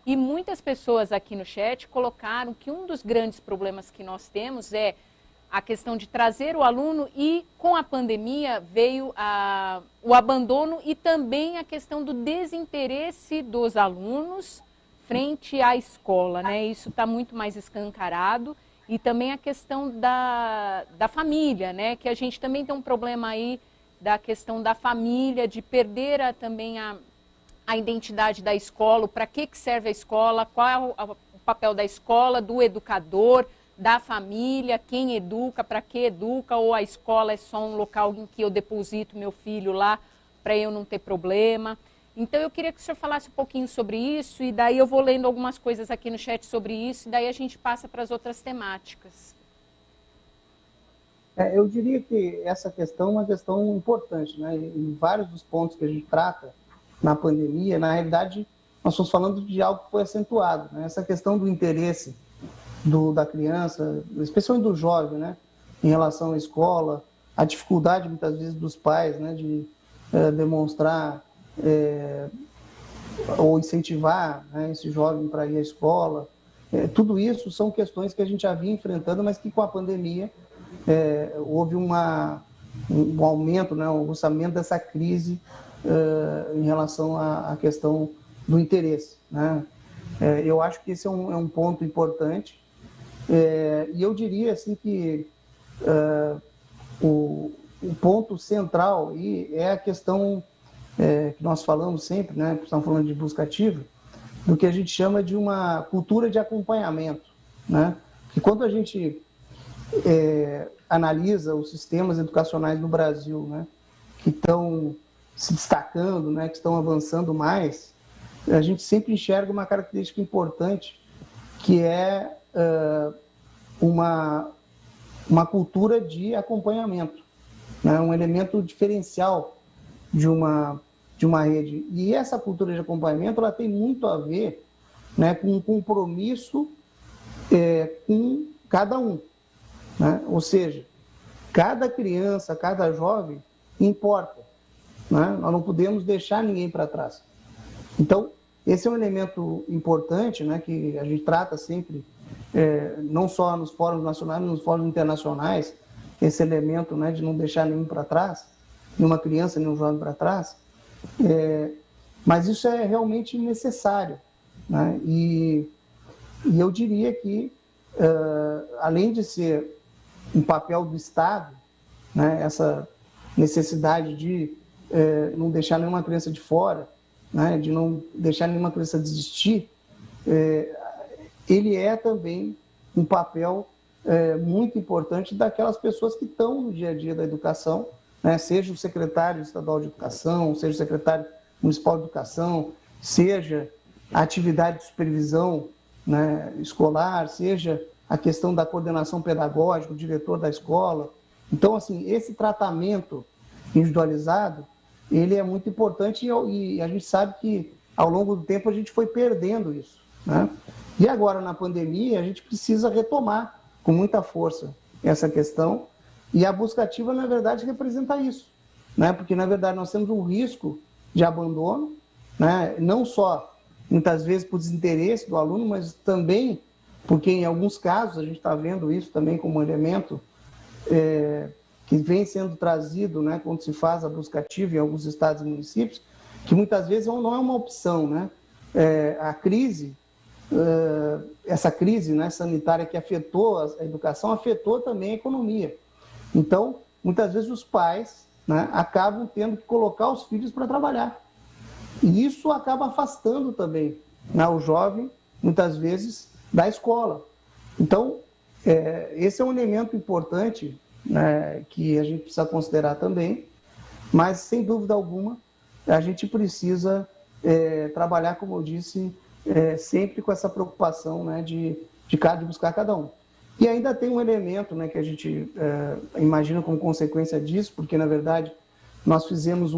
E muitas pessoas aqui no chat colocaram que um dos grandes problemas que nós temos é a questão de trazer o aluno e com a pandemia veio o abandono e também a questão do desinteresse dos alunos frente à escola, né? Isso está muito mais escancarado e também a questão da família, né? Que a gente também tem um problema aí da questão da família, de perder também a identidade da escola, para que serve a escola, qual é o papel da escola, do educador, da família, quem educa, para que educa, ou a escola é só um local em que eu deposito meu filho lá para eu não ter problema. Então eu queria que o senhor falasse um pouquinho sobre isso e daí eu vou lendo algumas coisas aqui no chat sobre isso e daí a gente passa para as outras temáticas. Eu diria que essa questão é uma questão importante, né? Em vários dos pontos que a gente trata na pandemia, na realidade, nós estamos falando de algo que foi acentuado, né? Essa questão do interesse da criança, especialmente do jovem, né, em relação à escola, a dificuldade muitas vezes dos pais, né, de demonstrar ou incentivar, né, esse jovem para ir à escola. Tudo isso são questões que a gente já vinha enfrentando, mas que com a pandemia houve um aumento, né, um aguçamento dessa crise em relação à questão do interesse, né? Eu acho que esse é um ponto importante. E eu diria assim que o ponto central aí é a questão que nós falamos sempre, né? Estamos falando de busca ativa, do que a gente chama de uma cultura de acompanhamento, né? Que quando a gente analisa os sistemas educacionais no Brasil, né, que estão se destacando, né, que estão avançando mais, a gente sempre enxerga uma característica importante, que é uma cultura de acompanhamento, né? Um elemento diferencial de uma de uma rede. E essa cultura de acompanhamento, ela tem muito a ver, né, com um compromisso com cada um, né? Ou seja, cada criança, cada jovem importa, né? Nós não podemos deixar ninguém para trás. Então, esse é um elemento importante, né, que a gente trata sempre, não só nos fóruns nacionais, mas nos fóruns internacionais, esse elemento, né, de não deixar nenhum para trás, nenhuma criança, nenhum jovem para trás, mas isso é realmente necessário, né? E eu diria que, além de ser um papel do Estado, né, essa necessidade de não deixar nenhuma criança de fora, né, de não deixar nenhuma criança desistir, ele é também um papel muito importante daquelas pessoas que estão no dia a dia da educação, né, seja o secretário estadual de educação, seja o secretário municipal de educação, seja a atividade de supervisão, né, escolar, seja a questão da coordenação pedagógica, o diretor da escola. Então, assim, esse tratamento individualizado, ele é muito importante e a gente sabe que, ao longo do tempo, a gente foi perdendo isso, né? E agora, na pandemia, a gente precisa retomar com muita força essa questão, e a busca ativa, na verdade, representa isso, né? Porque, na verdade, nós temos um risco de abandono, né? Não só, muitas vezes, por desinteresse do aluno, mas também porque, em alguns casos, a gente está vendo isso também como um elemento que vem sendo trazido, né, quando se faz a busca ativa em alguns estados e municípios, que muitas vezes não é uma opção, né? A crise, essa crise, né, sanitária que afetou a educação, afetou também a economia. Então, muitas vezes os pais, né, acabam tendo que colocar os filhos para trabalhar. E isso acaba afastando também, né, o jovem, muitas vezes, da escola. Então, esse é um elemento importante, né, que a gente precisa considerar também, mas, sem dúvida alguma, a gente precisa trabalhar, como eu disse, sempre com essa preocupação, né, de buscar cada um. E ainda tem um elemento, né, que a gente imagina como consequência disso, porque, na verdade, nós fizemos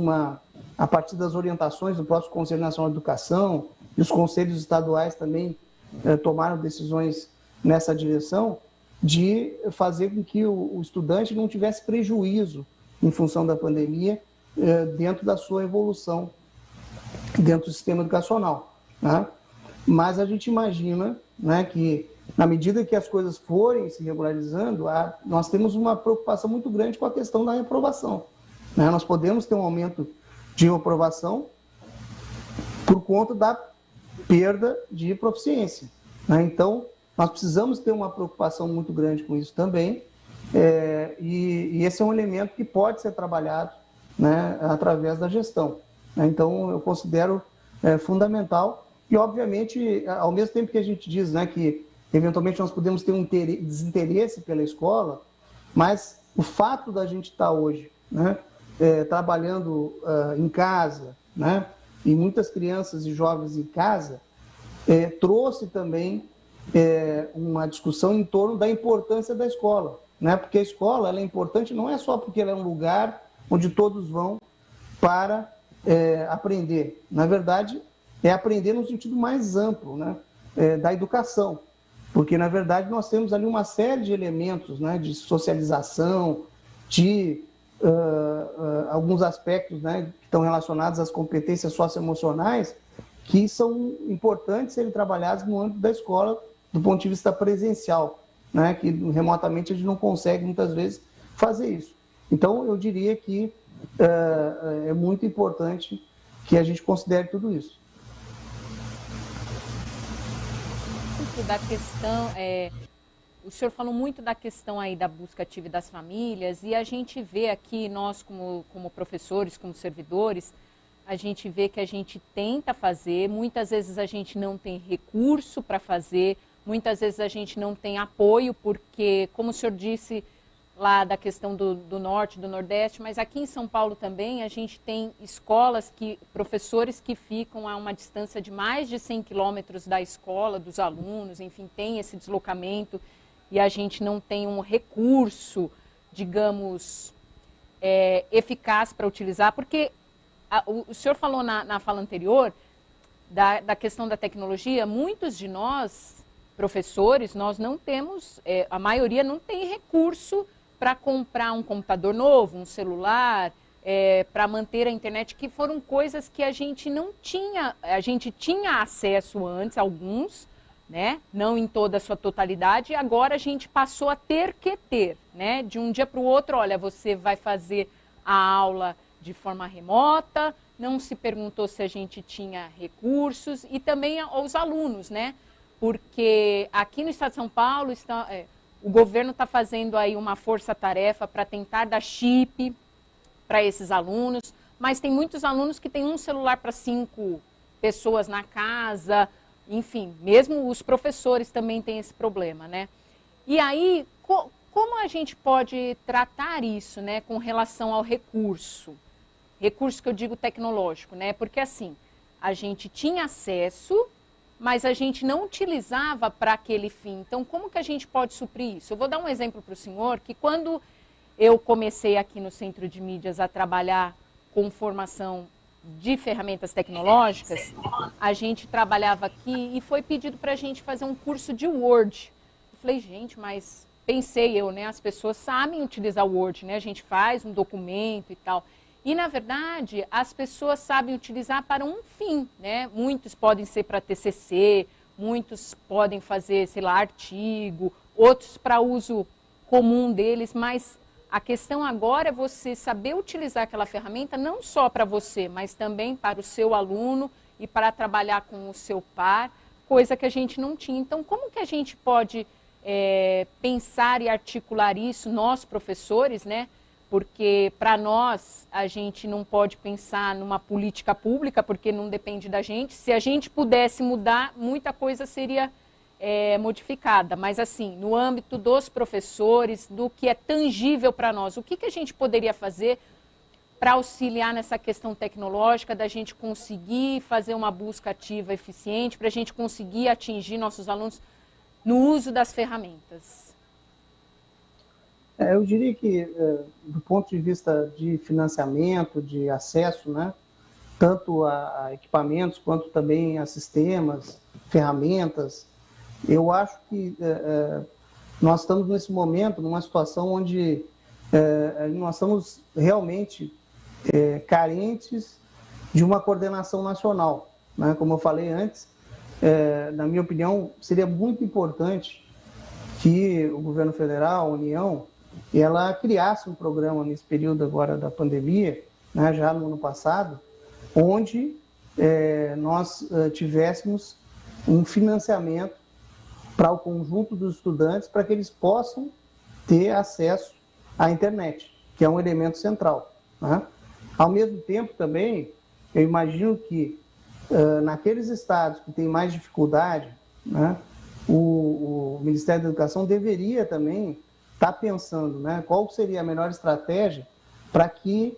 a partir das orientações do próprio Conselho Nacional de Educação, e os conselhos estaduais também tomaram decisões nessa direção, de fazer com que o estudante não tivesse prejuízo em função da pandemia dentro da sua evolução dentro do sistema educacional, né? Mas a gente imagina, né, que, na medida que as coisas forem se regularizando, nós temos uma preocupação muito grande com a questão da reprovação, né? Nós podemos ter um aumento de reprovação por conta da perda de proficiência, né? Então, nós precisamos ter uma preocupação muito grande com isso também, e esse é um elemento que pode ser trabalhado, né, através da gestão, né? Então, eu considero fundamental e, obviamente, ao mesmo tempo que a gente diz, né, que eventualmente nós podemos ter um desinteresse pela escola, mas o fato da gente estar hoje, né, trabalhando em casa, né, e muitas crianças e jovens em casa, trouxe também uma discussão em torno da importância da escola, né? Porque a escola ela é importante não é só porque ela é um lugar onde todos vão para aprender. Na verdade, é aprender no sentido mais amplo, né, da educação. Porque, na verdade, nós temos ali uma série de elementos, né, de socialização, de alguns aspectos, né, que estão relacionados às competências socioemocionais, que são importantes serem trabalhados no âmbito da escola, do ponto de vista presencial, né, que remotamente a gente não consegue, muitas vezes, fazer isso. Então, eu diria que é muito importante que a gente considere tudo isso. Da questão, o senhor falou muito da questão aí da busca ativa das famílias, e a gente vê aqui, nós como professores, como servidores, a gente vê que a gente tenta fazer, muitas vezes a gente não tem recurso para fazer, muitas vezes a gente não tem apoio, porque, como o senhor disse lá da questão do norte, do nordeste, mas aqui em São Paulo também a gente tem escolas, professores que ficam a uma distância de mais de 100 quilômetros da escola, dos alunos, enfim, tem esse deslocamento, e a gente não tem um recurso, digamos, eficaz para utilizar, porque o senhor falou na fala anterior da questão da tecnologia. Muitos de nós, professores, nós não temos, a maioria não tem recurso para comprar um computador novo, um celular, para manter a internet, que foram coisas que a gente não tinha, a gente tinha acesso antes, alguns, né? Não em toda a sua totalidade, e agora a gente passou a ter que ter, né? De um dia para o outro, olha, você vai fazer a aula de forma remota, não se perguntou se a gente tinha recursos, e também aos alunos, né? Porque aqui no estado de São Paulo, o governo está fazendo aí uma força-tarefa para tentar dar chip para esses alunos, mas tem muitos alunos que têm um celular para 5 pessoas na casa, enfim, mesmo os professores também têm esse problema, né? E aí, como a gente pode tratar isso, né, com relação ao recurso? Recurso que eu digo tecnológico, né? Porque assim, a gente tinha acesso, mas a gente não utilizava para aquele fim. Então, como que a gente pode suprir isso? Eu vou dar um exemplo para o senhor, que quando eu comecei aqui no Centro de Mídias a trabalhar com formação de ferramentas tecnológicas, a gente trabalhava aqui e foi pedido para a gente fazer um curso de Word. Eu falei, gente, mas pensei eu, né? As pessoas sabem utilizar o Word, né? A gente faz um documento e tal. E, na verdade, as pessoas sabem utilizar para um fim, né? Muitos podem ser para TCC, muitos podem fazer, sei lá, artigo, outros para uso comum deles, mas a questão agora é você saber utilizar aquela ferramenta não só para você, mas também para o seu aluno e para trabalhar com o seu par, coisa que a gente não tinha. Então, como que a gente pode pensar e articular isso, nós professores, né? Porque para nós, a gente não pode pensar numa política pública, porque não depende da gente. Se a gente pudesse mudar, muita coisa seria modificada. Mas assim, no âmbito dos professores, do que é tangível para nós, o que a gente poderia fazer para auxiliar nessa questão tecnológica, da gente conseguir fazer uma busca ativa eficiente, para a gente conseguir atingir nossos alunos no uso das ferramentas? Eu diria que, do ponto de vista de financiamento, de acesso, né, tanto a equipamentos quanto também a sistemas, ferramentas, eu acho que nós estamos nesse momento, numa situação onde nós estamos realmente carentes de uma coordenação nacional, né? Como eu falei antes, na minha opinião, seria muito importante que o governo federal, a União, ela criasse um programa nesse período agora da pandemia, né, já no ano passado, onde nós tivéssemos um financiamento para o conjunto dos estudantes, para que eles possam ter acesso à internet, que é um elemento central, né? Ao mesmo tempo também, eu imagino que naqueles estados que têm mais dificuldade, né, o Ministério da Educação deveria também estar pensando, né, qual seria a melhor estratégia para que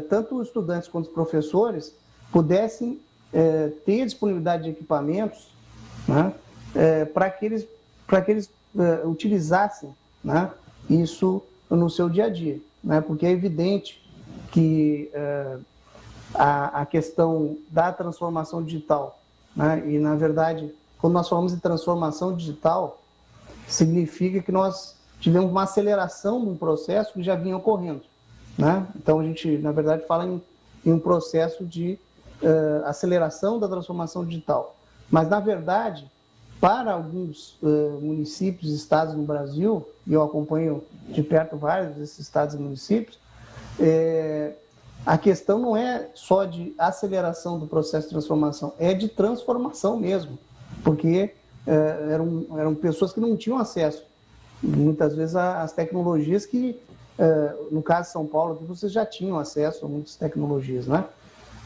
tanto os estudantes quanto os professores pudessem ter disponibilidade de equipamentos, né, para que eles utilizassem, né, isso no seu dia a dia, né, porque é evidente que a questão da transformação digital, né, e na verdade, quando nós falamos de transformação digital, significa que nós tivemos uma aceleração de um processo que já vinha ocorrendo, né? Então a gente, na verdade, fala em um processo de aceleração da transformação digital. Mas, na verdade, para alguns municípios e estados no Brasil, e eu acompanho de perto vários desses estados e municípios, a questão não é só de aceleração do processo de transformação, é de transformação mesmo, porque eram pessoas que não tinham acesso, muitas vezes, às tecnologias que, no caso de São Paulo, vocês já tinham acesso a muitas tecnologias, né?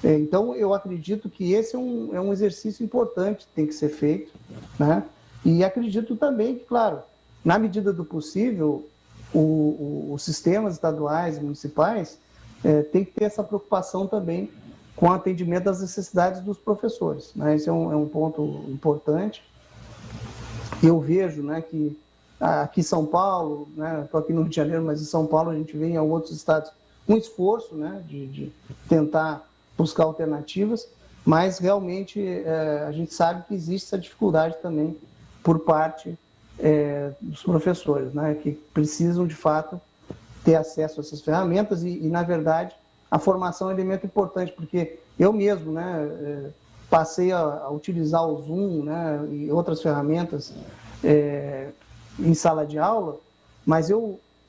Então, eu acredito que esse é um exercício importante que tem que ser feito, né? E acredito também que, claro, na medida do possível, os sistemas estaduais e municipais tem que ter essa preocupação também com o atendimento das necessidades dos professores, né? Esse é um ponto importante. Eu vejo, né, que aqui em São Paulo, né, estou aqui no Rio de Janeiro, mas em São Paulo a gente vê em outros estados um esforço, né, de tentar buscar alternativas, mas realmente a gente sabe que existe essa dificuldade também por parte dos professores, né, que precisam de fato ter acesso a essas ferramentas e na verdade, a formação é um elemento importante, porque eu mesmo, né, passei a utilizar o Zoom, né, e outras ferramentas em sala de aula, mas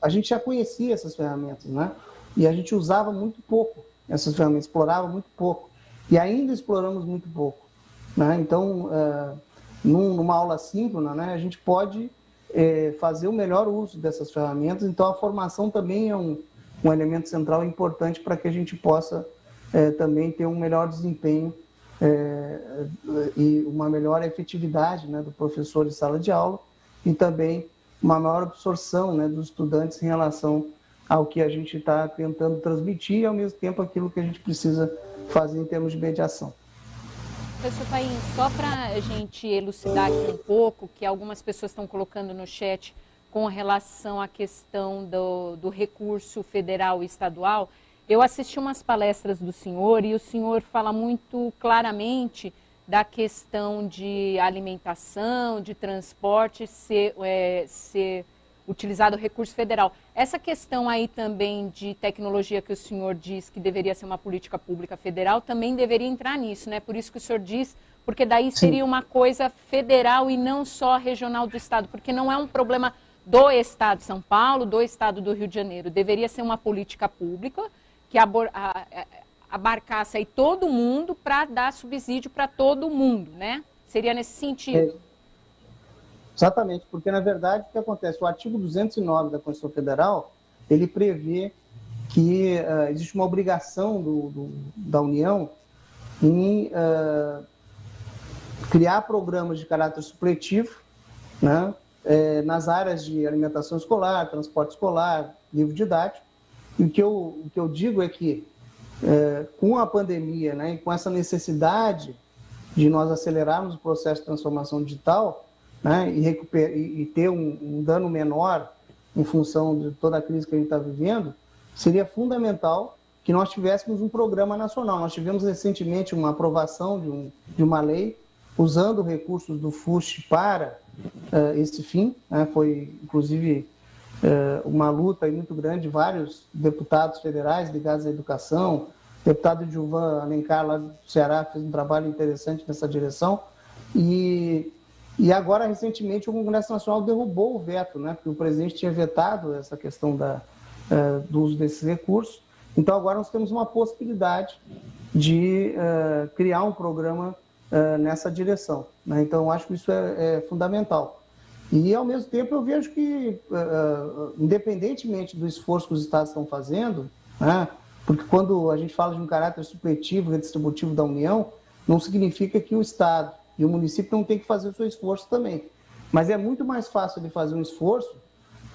a gente já conhecia essas ferramentas, né, e a gente usava muito pouco essas ferramentas, explorava muito pouco, e ainda exploramos muito pouco, né, então, numa aula síncrona, né, a gente pode fazer o melhor uso dessas ferramentas, então a formação também é um elemento central importante para que a gente possa também ter um melhor desempenho e uma melhor efetividade, né, do professor em sala de aula e também uma maior absorção, né, dos estudantes em relação ao que a gente está tentando transmitir e ao mesmo tempo aquilo que a gente precisa fazer em termos de mediação. Professor Paim, só para a gente elucidar aqui um pouco, que algumas pessoas estão colocando no chat com relação à questão do recurso federal e estadual, eu assisti umas palestras do senhor e o senhor fala muito claramente da questão de alimentação, de transporte, ser utilizado o recurso federal. Essa questão aí também de tecnologia que o senhor diz que deveria ser uma política pública federal, também deveria entrar nisso, né? Por isso que o senhor diz, porque daí seria uma coisa federal e não só regional do estado, porque não é um problema do estado de São Paulo, do estado do Rio de Janeiro. Deveria ser uma política pública que abarcasse aí todo mundo para dar subsídio para todo mundo, né? Seria nesse sentido. Exatamente, porque na verdade o que acontece? O artigo 209 da Constituição Federal, ele prevê que existe uma obrigação da União em criar programas de caráter supletivo, né, nas áreas de alimentação escolar, transporte escolar, livro didático. E o que eu digo é que com a pandemia, né, e com essa necessidade de nós acelerarmos o processo de transformação digital, né, e ter um dano menor em função de toda a crise que a gente está vivendo, seria fundamental que nós tivéssemos um programa nacional. Nós tivemos recentemente uma aprovação de uma lei usando recursos do FUST para esse fim, né, foi inclusive uma luta muito grande, vários deputados federais ligados à educação, o deputado Gilvan Alencar lá do Ceará fez um trabalho interessante nessa direção, e agora, recentemente, o Congresso Nacional derrubou o veto, né, porque o presidente tinha vetado essa questão do uso desses recursos. Então, agora nós temos uma possibilidade de criar um programa nessa direção, né? Então, eu acho que isso é fundamental. E, ao mesmo tempo, eu vejo que, independentemente do esforço que os estados estão fazendo, né, porque quando a gente fala de um caráter supletivo, redistributivo da União, não significa que o estado e o município não tem que fazer o seu esforço também. Mas é muito mais fácil de fazer um esforço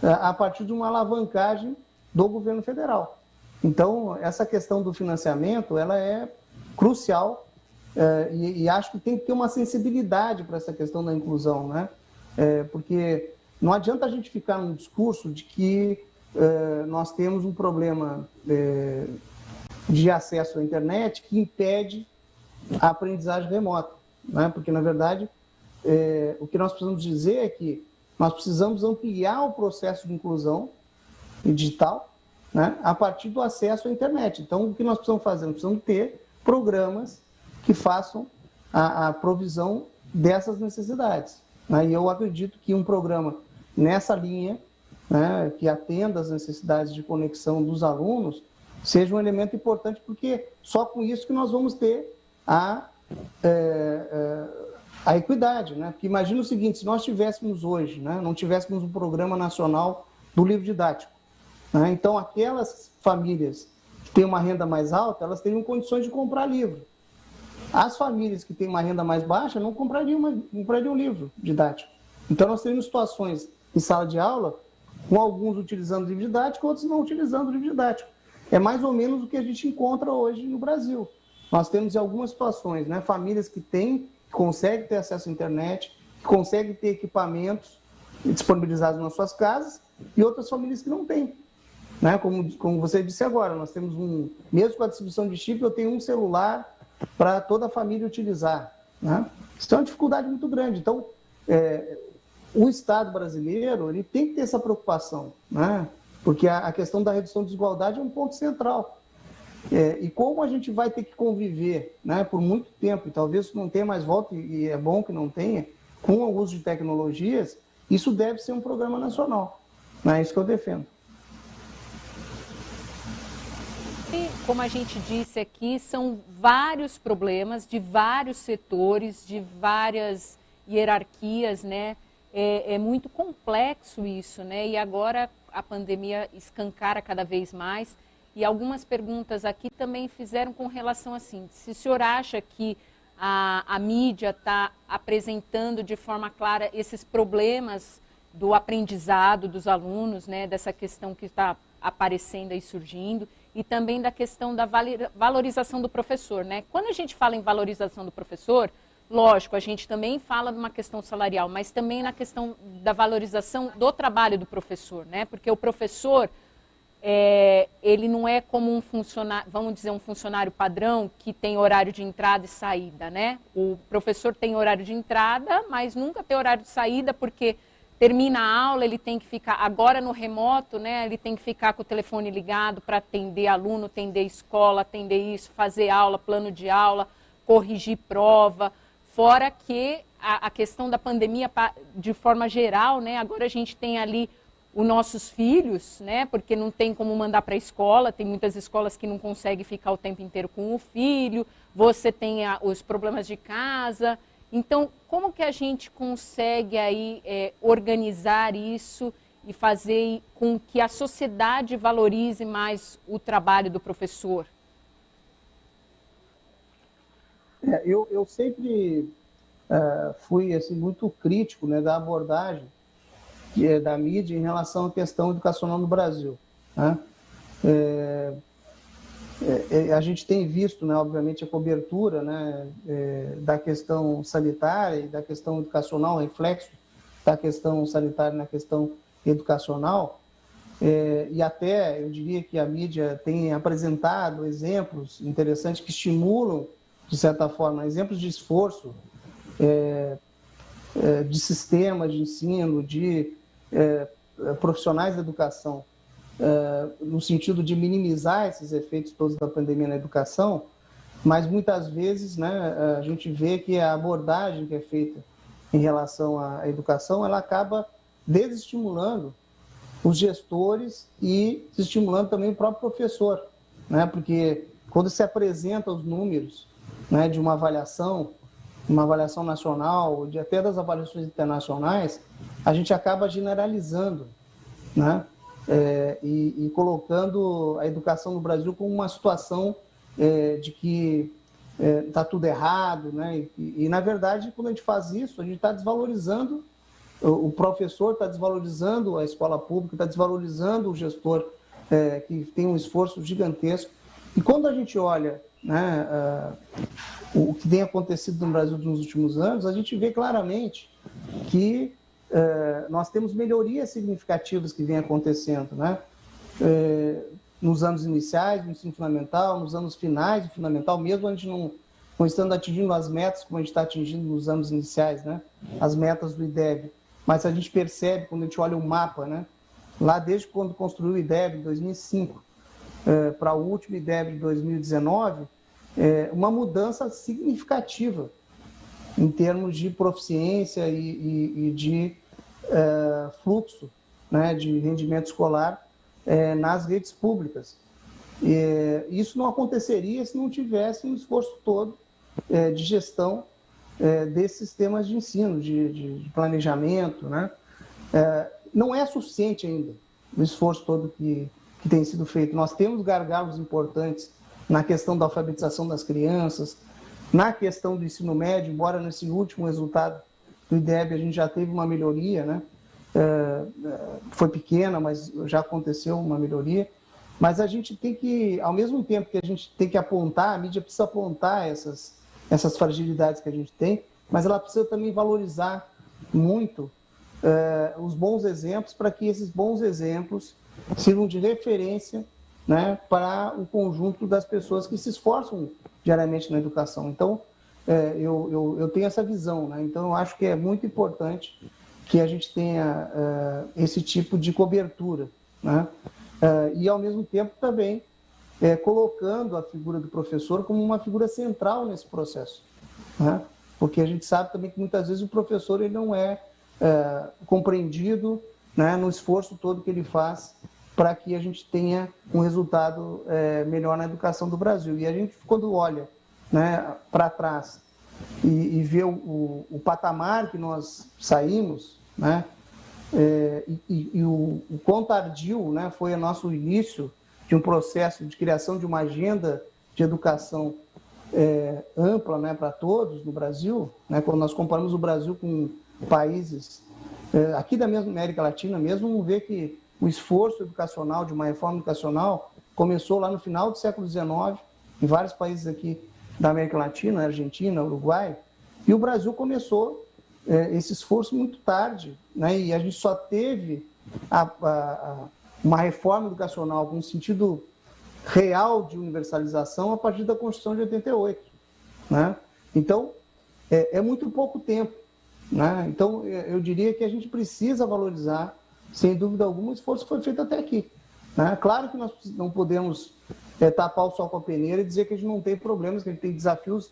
a partir de uma alavancagem do governo federal. Então, essa questão do financiamento, ela é crucial e acho que tem que ter uma sensibilidade para essa questão da inclusão, né? Porque não adianta a gente ficar num discurso de que nós temos um problema de acesso à internet que impede a aprendizagem remota, né? Porque, na verdade, o que nós precisamos dizer é que nós precisamos ampliar o processo de inclusão digital, né, a partir do acesso à internet. Então, o que nós precisamos fazer? Nós precisamos ter programas que façam a provisão dessas necessidades, né? E eu acredito que um programa nessa linha, né, que atenda às necessidades de conexão dos alunos, seja um elemento importante, porque só com isso que nós vamos ter a equidade, né? Porque imagina o seguinte, se nós tivéssemos hoje, né, não tivéssemos um programa nacional do livro didático, né, então aquelas famílias que têm uma renda mais alta, elas teriam condições de comprar livro. As famílias que têm uma renda mais baixa não comprariam livro didático. Então nós teríamos situações em sala de aula, com alguns utilizando livro didático, outros não utilizando livro didático. É mais ou menos o que a gente encontra hoje no Brasil. Nós temos em algumas situações, né, famílias que conseguem ter acesso à internet, que conseguem ter equipamentos disponibilizados nas suas casas, e outras famílias que não têm. né? Como você disse agora, nós temos mesmo com a distribuição de chip, eu tenho um celular para toda a família utilizar, né? Isso é uma dificuldade muito grande. Então, o Estado brasileiro ele tem que ter essa preocupação, né? Porque a questão da redução da desigualdade é um ponto central. E como a gente vai ter que conviver, né, por muito tempo, e talvez não tenha mais volta, e é bom que não tenha, com o uso de tecnologias, isso deve ser um programa nacional. É isso que eu defendo. E, como a gente disse aqui, são vários problemas de vários setores, de várias hierarquias, né? É muito complexo isso, né? E agora a pandemia escancara cada vez mais. E algumas perguntas aqui também fizeram com relação assim, se o senhor acha que a mídia está apresentando de forma clara esses problemas do aprendizado dos alunos, né, dessa questão que está aparecendo e surgindo, e também da questão da valorização do professor, né? Quando a gente fala em valorização do professor, lógico, a gente também fala de uma questão salarial, mas também na questão da valorização do trabalho do professor, né? Porque o professor, ele não é como um funcionário, vamos dizer, um funcionário padrão que tem horário de entrada e saída, né? O professor tem horário de entrada, mas nunca tem horário de saída, porque termina a aula, ele tem que ficar, agora no remoto, né? Ele tem que ficar com o telefone ligado para atender aluno, atender escola, atender isso, fazer aula, plano de aula, corrigir prova, fora que a questão da pandemia, de forma geral, né? Agora a gente tem ali os nossos filhos, né? Porque não tem como mandar para a escola, tem muitas escolas que não conseguem ficar o tempo inteiro com o filho, você tem os problemas de casa. Então, como que a gente consegue aí organizar isso e fazer com que a sociedade valorize mais o trabalho do professor? Eu sempre fui assim, muito crítico, né, da abordagem da mídia em relação à questão educacional no Brasil, né? A gente tem visto, né, obviamente, a cobertura, né, da questão sanitária e da questão educacional, reflexo da questão sanitária na questão educacional, e até eu diria que a mídia tem apresentado exemplos interessantes que estimulam, de certa forma, exemplos de esforço, de sistema de ensino, de profissionais da educação, no sentido de minimizar esses efeitos todos da pandemia na educação, mas muitas vezes, né, a gente vê que a abordagem que é feita em relação à educação, ela acaba desestimulando os gestores e estimulando também o próprio professor, né, porque quando se apresenta os números, né, de uma avaliação nacional, até das avaliações internacionais, a gente acaba generalizando, né? E colocando a educação no Brasil como uma situação de que está tudo errado, né? E, na verdade, quando a gente faz isso, a gente está desvalorizando o professor, está desvalorizando a escola pública, está desvalorizando o gestor que tem um esforço gigantesco. E quando a gente olha, né, o que tem acontecido no Brasil nos últimos anos, a gente vê claramente que nós temos melhorias significativas que vêm acontecendo, né? Nos anos iniciais do ensino fundamental, nos anos finais do fundamental, mesmo a gente não estando atingindo as metas como a gente está atingindo nos anos iniciais, né? As metas do IDEB. Mas a gente percebe, quando a gente olha o mapa, né? Lá desde quando construiu o IDEB, em 2005, para o último IDEB de 2019, uma mudança significativa em termos de proficiência e de fluxo, né, de rendimento escolar nas redes públicas. Isso não aconteceria se não tivesse um esforço todo de gestão desses sistemas de ensino, de planejamento, né? Não é suficiente ainda o esforço todo que tem sido feito. Nós temos gargalos importantes na questão da alfabetização das crianças, na questão do ensino médio, embora nesse último resultado do IDEB a gente já teve uma melhoria, né? Foi pequena, mas já aconteceu uma melhoria. Mas a gente tem que, ao mesmo tempo que a gente tem que apontar, a mídia precisa apontar essas fragilidades que a gente tem, mas ela precisa também valorizar muito os bons exemplos, para que esses bons exemplos sirvam de referência, né, para o conjunto das pessoas que se esforçam diariamente na educação. Então, eu tenho essa visão, né? Então, eu acho que é muito importante que a gente tenha esse tipo de cobertura, né? E, ao mesmo tempo, também colocando a figura do professor como uma figura central nesse processo, né? Porque a gente sabe também que muitas vezes o professor ele não é compreendido, né, no esforço todo que ele faz para que a gente tenha um resultado melhor na educação do Brasil. E a gente, quando olha, né, para trás e vê o patamar que nós saímos, né, e o quão tardio, né, foi o nosso início de um processo de criação de uma agenda de educação ampla, né, para todos no Brasil, né, quando nós comparamos o Brasil com países aqui da mesma América Latina mesmo, vamos ver que o esforço educacional de uma reforma educacional começou lá no final do século XIX, em vários países aqui da América Latina, Argentina, Uruguai, e o Brasil começou esse esforço muito tarde, né? E a gente só teve uma reforma educacional com sentido real de universalização a partir da Constituição de 88, né? Então, é muito pouco tempo, né? Então, eu diria que a gente precisa valorizar, sem dúvida alguma, o esforço que foi feito até aqui, né? Claro que nós não podemos tapar o sol com a peneira e dizer que a gente não tem problemas, que a gente tem desafios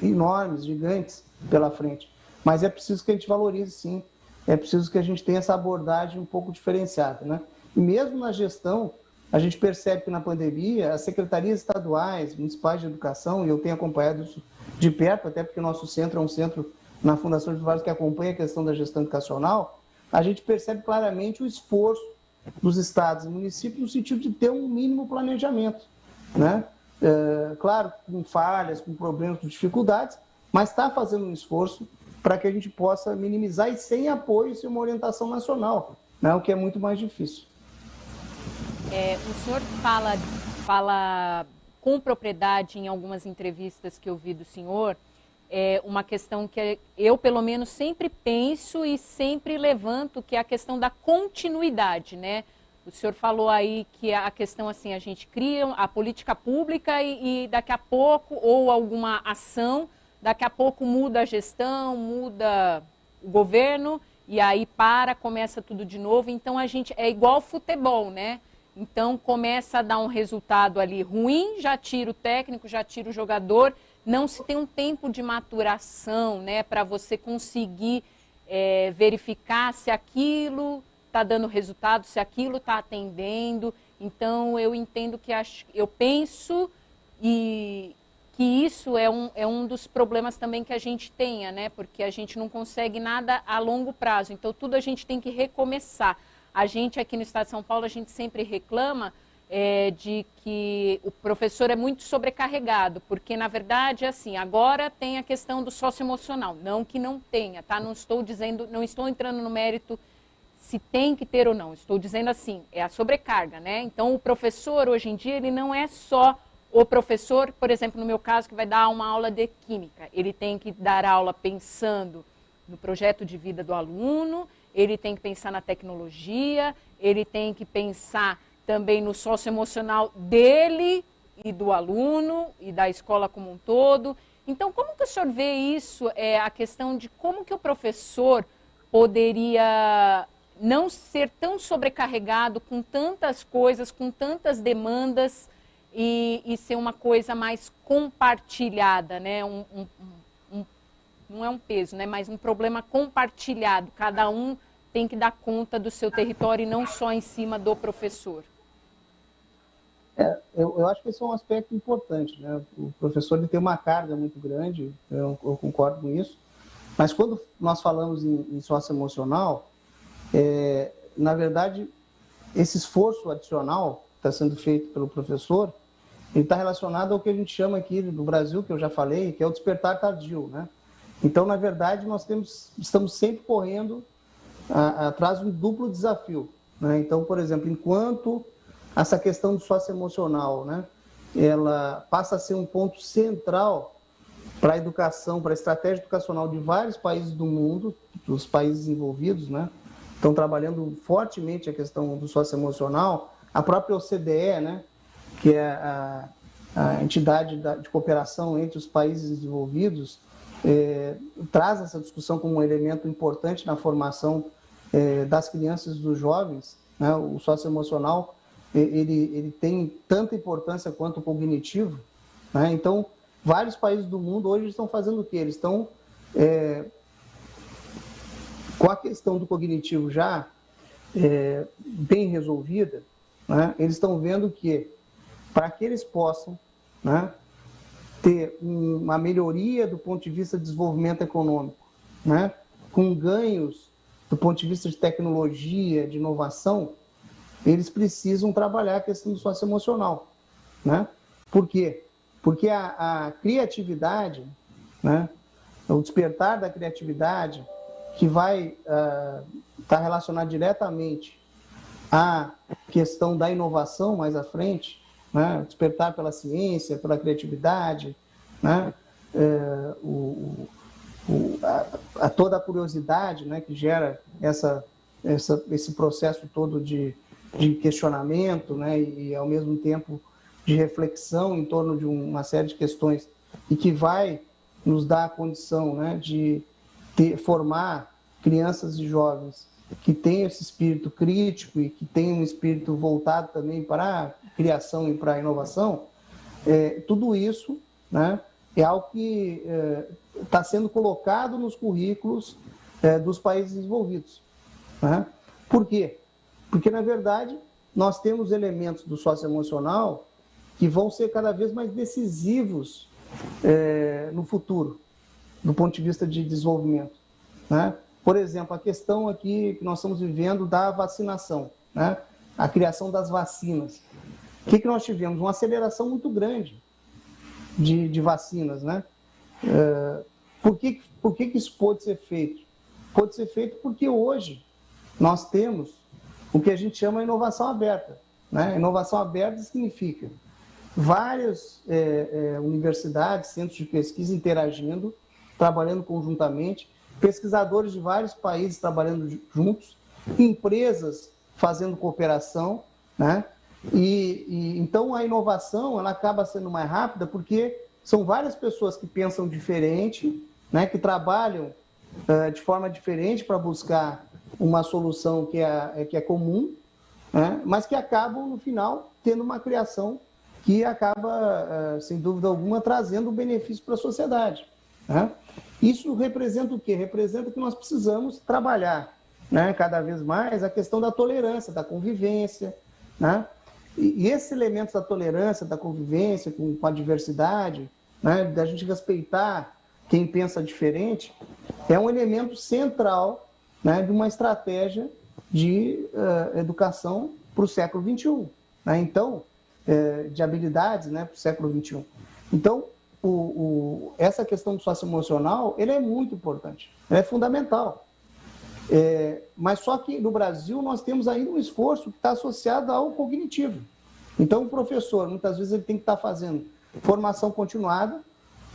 enormes, gigantes pela frente. Mas é preciso que a gente valorize, sim. É preciso que a gente tenha essa abordagem um pouco diferenciada, né? E mesmo na gestão, a gente percebe que na pandemia, as secretarias estaduais, municipais de educação, e eu tenho acompanhado isso de perto, até porque o nosso centro é um centro na Fundação de Vargas que acompanha a questão da gestão educacional, a gente percebe claramente o esforço dos estados e municípios no sentido de ter um mínimo planejamento, né? Claro, com falhas, com problemas, com dificuldades, mas está fazendo um esforço para que a gente possa minimizar e sem apoio, sem uma orientação nacional, né? O que é muito mais difícil. O senhor fala com propriedade em algumas entrevistas que eu vi do senhor, uma questão que eu, pelo menos, sempre penso e sempre levanto, que é a questão da continuidade, né? O senhor falou aí que a questão, assim, a gente cria a política pública e daqui a pouco, ou alguma ação, daqui a pouco muda a gestão, muda o governo, e aí começa tudo de novo. Então, a gente é igual futebol, né? Então, começa a dar um resultado ali ruim, já tira o técnico, já tira o jogador. Não se tem um tempo de maturação, né, para você conseguir verificar se aquilo está dando resultado, se aquilo está atendendo. Então, eu entendo que eu penso que isso é um dos problemas também que a gente tenha, né? Porque a gente não consegue nada a longo prazo. Então, tudo a gente tem que recomeçar. A gente aqui no Estado de São Paulo, a gente sempre reclama de que o professor é muito sobrecarregado, porque, na verdade, assim, agora tem a questão do socioemocional. Não que não tenha, tá? Não estou entrando no mérito se tem que ter ou não. Estou dizendo assim, é a sobrecarga, né? Então, o professor, hoje em dia, ele não é só o professor, por exemplo, no meu caso, que vai dar uma aula de química. Ele tem que dar aula pensando no projeto de vida do aluno, ele tem que pensar na tecnologia, ele tem que pensar também no socioemocional dele e do aluno e da escola como um todo. Então, como que o senhor vê isso, a questão de como que o professor poderia não ser tão sobrecarregado com tantas coisas, com tantas demandas e ser uma coisa mais compartilhada, né? Não é um peso, né? Mas um problema compartilhado. Cada um tem que dar conta do seu território e não só em cima do professor. Eu acho que esse é um aspecto importante, né? O professor ele tem uma carga muito grande, eu concordo com isso, mas quando nós falamos em socioemocional, na verdade, esse esforço adicional que está sendo feito pelo professor, ele está relacionado ao que a gente chama aqui no Brasil, que eu já falei, que é o despertar tardio, né? Então, na verdade, nós estamos sempre correndo atrás de um duplo desafio, né? Então, por exemplo, enquanto essa questão do socioemocional, né, ela passa a ser um ponto central para a educação, para a estratégia educacional de vários países do mundo, dos países envolvidos, né, estão trabalhando fortemente a questão do socioemocional. A própria OCDE, né, que é a entidade de cooperação entre os países desenvolvidos, traz essa discussão como um elemento importante na formação das crianças e dos jovens, né? O socioemocional ele tem tanta importância quanto o cognitivo, né? Então, vários países do mundo hoje estão fazendo o quê? Eles estão com a questão do cognitivo já bem resolvida, né? Eles estão vendo que para que eles possam, né, ter uma melhoria do ponto de vista de desenvolvimento econômico, né, com ganhos do ponto de vista de tecnologia, de inovação, eles precisam trabalhar a questão do socioemocional, né? Por quê? Porque a criatividade, né, o despertar da criatividade, que vai estar relacionado diretamente à questão da inovação mais à frente, né, despertar pela ciência, pela criatividade, né, toda a curiosidade, né, que gera esse processo todo de questionamento, né, e ao mesmo tempo de reflexão em torno de uma série de questões, e que vai nos dar a condição, né, de formar crianças e jovens que tenham esse espírito crítico e que tenham um espírito voltado também para a criação e para a inovação. Tudo isso, né, é algo que está sendo colocado nos currículos dos países desenvolvidos, né? Por quê? Porque, na verdade, nós temos elementos do socioemocional que vão ser cada vez mais decisivos no futuro, do ponto de vista de desenvolvimento, né? Por exemplo, a questão aqui que nós estamos vivendo da vacinação, né? A criação das vacinas. O que nós tivemos? Uma aceleração muito grande de vacinas, né? Por que isso pôde ser feito? Pode ser feito porque hoje nós temos o que a gente chama de inovação aberta, né? Inovação aberta significa várias universidades, centros de pesquisa interagindo, trabalhando conjuntamente, pesquisadores de vários países trabalhando juntos, empresas fazendo cooperação, né? E então a inovação ela acaba sendo mais rápida porque são várias pessoas que pensam diferente, né? Que trabalham de forma diferente para buscar uma solução que é comum, né? Mas que acabam no final tendo uma criação que acaba, sem dúvida alguma, trazendo benefício para a sociedade, né? Isso representa o quê? Representa que nós precisamos trabalhar, né, cada vez mais a questão da tolerância, da convivência, né? E esses elementos da tolerância, da convivência com a diversidade, né, da gente respeitar quem pensa diferente, é um elemento central, né, de uma estratégia de educação para o século XXI, né? Então, de habilidades, né, para o século XXI. Então, essa questão do socioemocional, ele é muito importante, ele é fundamental. Mas só que no Brasil nós temos ainda um esforço que está associado ao cognitivo. Então o professor, muitas vezes, ele tem que estar fazendo formação continuada,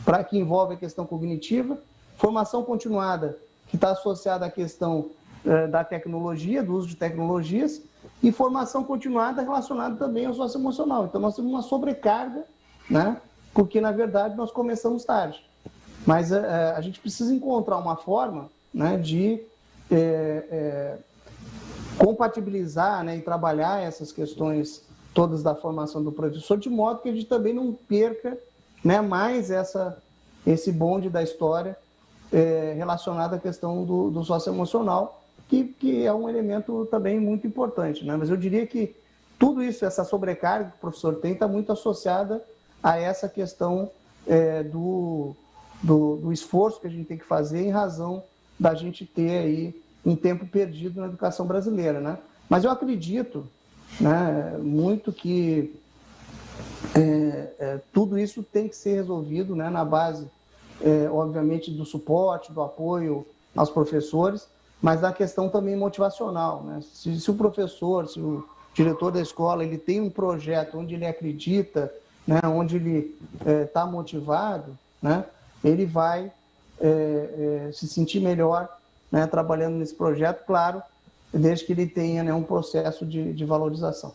para que envolve a questão cognitiva, formação continuada que está associada à questão da tecnologia, do uso de tecnologias, e formação continuada relacionada também ao socioemocional. Então nós temos uma sobrecarga, né? Porque, na verdade, nós começamos tarde. Mas a gente precisa encontrar uma forma, né, de compatibilizar, né, e trabalhar essas questões todas da formação do professor, de modo que a gente também não perca, né, mais esse bonde da história relacionado à questão do socioemocional, que é um elemento também muito importante, né? Mas eu diria que tudo isso, essa sobrecarga que o professor tem, está muito associada a essa questão do esforço que a gente tem que fazer em razão da gente ter aí um tempo perdido na educação brasileira, né? Mas eu acredito, né, muito que tudo isso tem que ser resolvido, né, na base, obviamente, do suporte, do apoio aos professores, mas da questão também motivacional, né? Se o professor, se o diretor da escola, ele tem um projeto onde ele acredita, né, onde ele está motivado, né, ele vai se sentir melhor, né, trabalhando nesse projeto, claro, desde que ele tenha, né, um processo de valorização.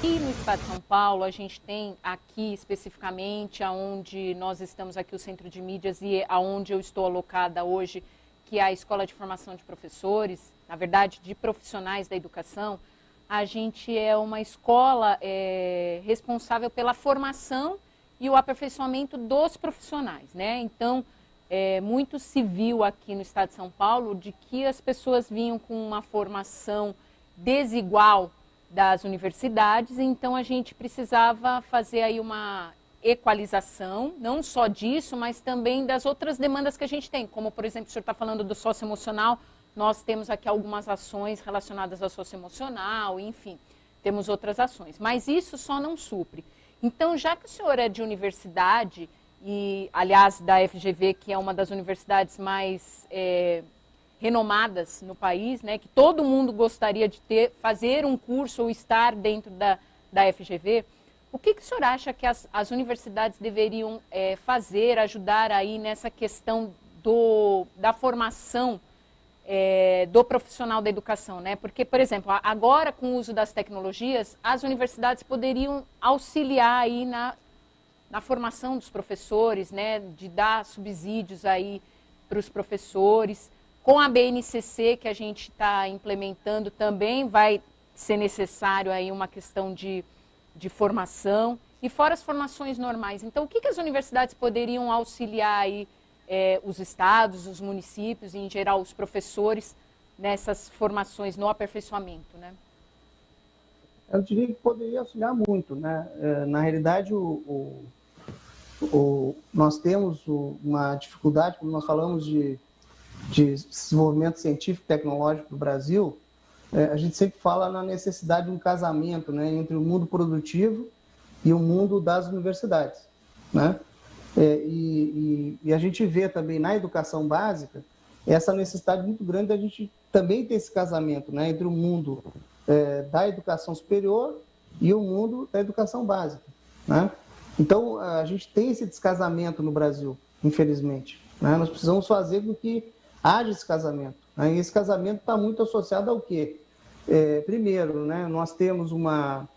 E no estado de São Paulo, a gente tem aqui especificamente, aonde nós estamos aqui, o Centro de Mídias, e aonde eu estou alocada hoje, que é a Escola de Formação de Professores, na verdade, de profissionais da educação. A gente é uma escola responsável pela formação e o aperfeiçoamento dos profissionais, né? Então, muito se viu aqui no estado de São Paulo de que as pessoas vinham com uma formação desigual das universidades, então a gente precisava fazer aí uma equalização, não só disso, mas também das outras demandas que a gente tem, como, por exemplo, o senhor está falando do socioemocional, nós temos aqui algumas ações relacionadas ao socioemocional, enfim, temos outras ações, mas isso só não supre. Então, já que o senhor é de universidade, e, aliás, da FGV, que é uma das universidades mais renomadas no país, né, que todo mundo gostaria de fazer um curso ou estar dentro da FGV, o que o senhor acha que as universidades deveriam fazer, ajudar aí nessa questão da formação do profissional da educação, né? Porque, por exemplo, agora com o uso das tecnologias, as universidades poderiam auxiliar aí na formação dos professores, né, de dar subsídios aí para os professores. Com a BNCC que a gente está implementando também vai ser necessário aí uma questão de formação, e fora as formações normais. Então, o que as universidades poderiam auxiliar aí os estados, os municípios e, em geral, os professores nessas formações no aperfeiçoamento, né? Eu diria que poderia auxiliar muito, né? Na realidade, nós temos uma dificuldade, quando nós falamos de desenvolvimento científico e tecnológico do Brasil, a gente sempre fala na necessidade de um casamento, né, entre o mundo produtivo e o mundo das universidades, né? E a gente vê também na educação básica essa necessidade muito grande da gente também ter esse casamento, né, entre o mundo da educação superior e o mundo da educação básica, né? Então, a gente tem esse descasamento no Brasil, infelizmente, né? Nós precisamos fazer com que haja esse casamento, né? E esse casamento está muito associado ao quê? Primeiro, né, nós temos uma